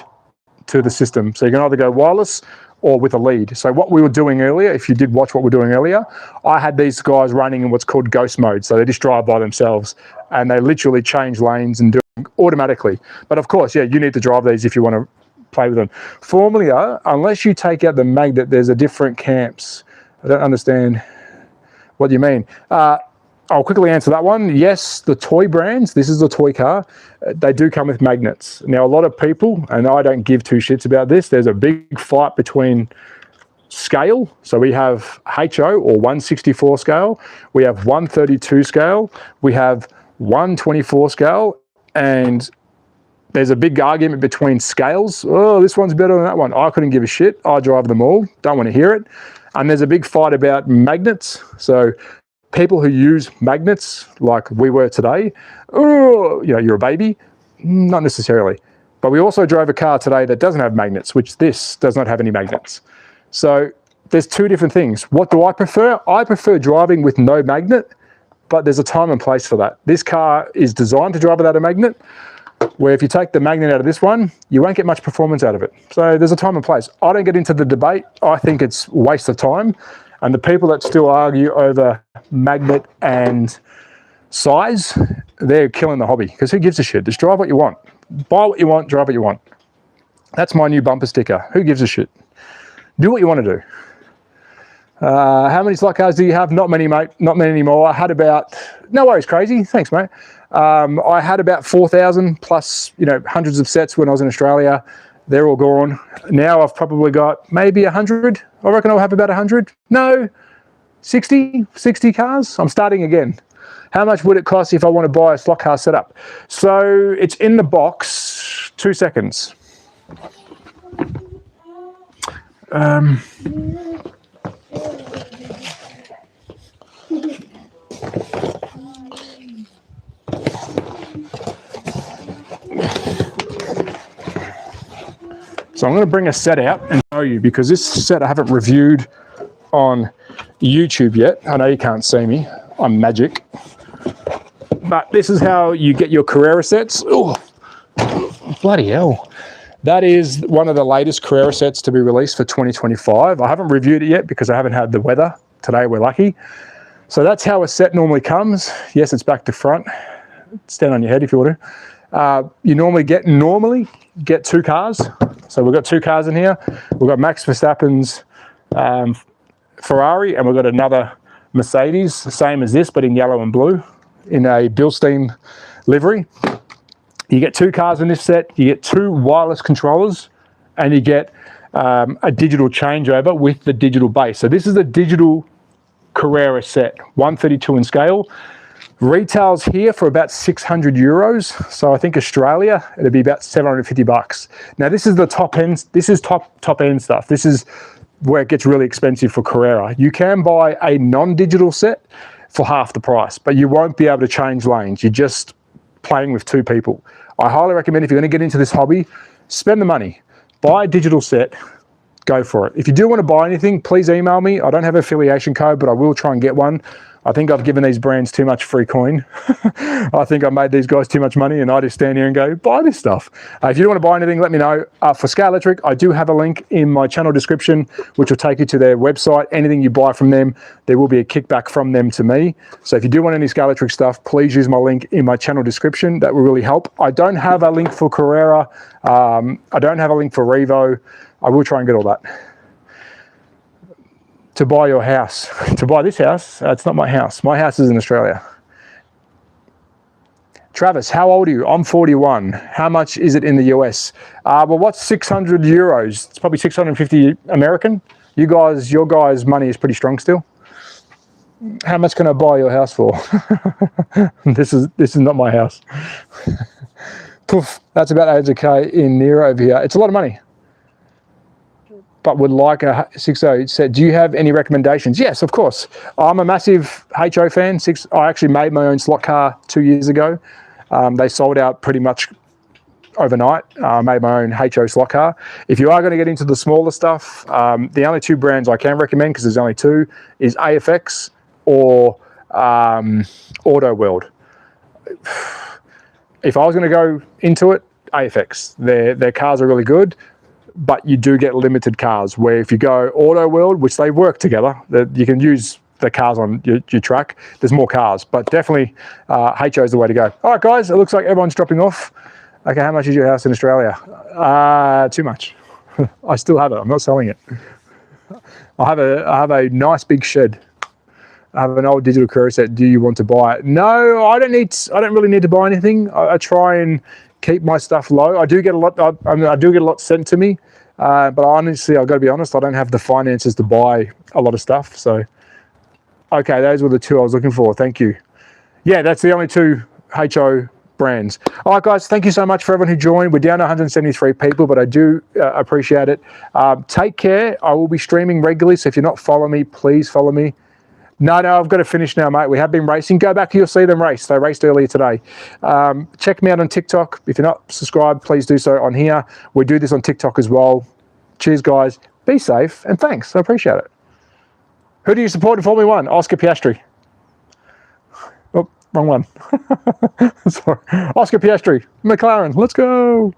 to the system. So you can either go wireless or with a lead. So what we were doing earlier, if you did watch what we were doing earlier, I had these guys running in what's called ghost mode. So they just drive by themselves and they literally change lanes and do it automatically. But of course, yeah, you need to drive these if you want to play with them. Formula, unless you take out the magnet, there's a different camps. I don't understand what you mean. I'll quickly answer that one. Yes, the toy brands, this is a toy car, they do come with magnets. Now, a lot of people, and I don't give two shits about this, there's a big fight between scale. So we have HO or 164 scale, we have 132 scale, we have 124 scale, and there's a big argument between scales. Oh, this one's better than that one. I couldn't give a shit. I drive them all. Don't want to hear it. And there's a big fight about magnets. So people who use magnets, like we were today, oh, you know, you're a baby. Not necessarily. But we also drove a car today that doesn't have magnets, which this does not have any magnets. So there's two different things. What do I prefer? I prefer driving with no magnet, but there's a time and place for that. This car is designed to drive without a magnet, where if you take the magnet out of this one, you won't get much performance out of it. So there's a time and place. I don't get into the debate. I think it's a waste of time. And the people that still argue over magnet and size, they're killing the hobby, because who gives a shit? Just drive what you want. Buy what you want, drive what you want. That's my new bumper sticker. Who gives a shit? Do what you want to do. How many slot cars do you have? Not many, mate. Not many anymore. I had about... No worries, crazy. Thanks, mate. I had about 4,000 plus, you know, hundreds of sets when I was in Australia. They're all gone. Now I've probably got maybe 100. I reckon I'll have about 100. No, 60 cars. I'm starting again. How much would it cost if I want to buy a slot car setup? So it's in the box. 2 seconds. So I'm going to bring a set out and show you, because this set I haven't reviewed on YouTube yet. I know you can't see me, I'm magic. But this is how you get your Carrera sets. Oh, bloody hell. That is one of the latest Carrera sets to be released for 2025. I haven't reviewed it yet because I haven't had the weather. Today we're lucky. So that's how a set normally comes. Yes, it's back to front. Stand on your head if you want to. You normally get 2 cars. So we've got 2 cars in here. We've got Max Verstappen's Ferrari, and we've got another Mercedes, same as this, but in yellow and blue, in a Bilstein livery. You get 2 cars in this set, you get 2 wireless controllers, and you get a digital changeover with the digital base. So this is a digital Carrera set, 132 in scale. Retails here for about 600 euros. So I think Australia, it'd be about 750 bucks. Now this is the top end, this is top end stuff. This is where it gets really expensive for Carrera. You can buy a non-digital set for half the price, but you won't be able to change lanes. You're just playing with 2 people. I highly recommend, if you're going to get into this hobby, spend the money, buy a digital set, go for it. If you do want to buy anything, please email me. I don't have an affiliation code, but I will try and get one. I think I've given these brands too much free coin. I think I've made these guys too much money, and I just stand here and go, buy this stuff. If you do want to buy anything, let me know. For Scalextric, I do have a link in my channel description, which will take you to their website. Anything you buy from them, there will be a kickback from them to me. So if you do want any Scalextric stuff, please use my link in my channel description. That will really help. I don't have a link for Carrera. I don't have a link for Revo. I will try and get all that. To buy your house, to buy this house, it's not my house. My house is in Australia. Travis, how old are you? I'm 41. How much is it in the US? Well, what's 600 euros? It's probably 650 American. You guys, your guys' money is pretty strong still. How much can I buy your house for? This is not my house. Poof, that's about 800k in Nero over here. It's a lot of money. But would like a 60 set. Do you have any recommendations? Yes, of course. I'm a massive HO fan. I actually made my own slot car 2 years ago. They sold out pretty much overnight. I made my own HO slot car. If you are going to get into the smaller stuff, the only 2 brands I can recommend, because there's only 2, is AFX or Auto World. If I was going to go into it, AFX. Their cars are really good. But you do get limited cars, where if you go Auto World, which they work together, that you can use the cars on your track, there's more cars. But definitely HO is the way to go. All right, guys, it looks like everyone's dropping off. Okay, how much is your house in Australia? Too much. I still have it. I'm not selling it. I have a nice big shed. I have an old digital Carrera set. Do you want to buy it? No, I don't really need to buy anything. I try and keep my stuff low. I do get a lot. I do get a lot sent to me, but honestly, I've got to be honest. I don't have the finances to buy a lot of stuff. So, okay, those were the 2 I was looking for. Thank you. Yeah, that's the only 2 HO brands. All right, guys, thank you so much for everyone who joined. We're down to 173 people, but I do appreciate it. Take care. I will be streaming regularly, so if you're not following me, please follow me. No, I've got to finish now, mate. We have been racing. Go back, you'll see them race. They raced earlier today. Check me out on TikTok. If you're not subscribed, please do so on here. We do this on TikTok as well. Cheers, guys. Be safe, and thanks. I appreciate it. Who do you support in Formula 1? Oscar Piastri. Oh, wrong one. Sorry. Oscar Piastri. McLaren. Let's go.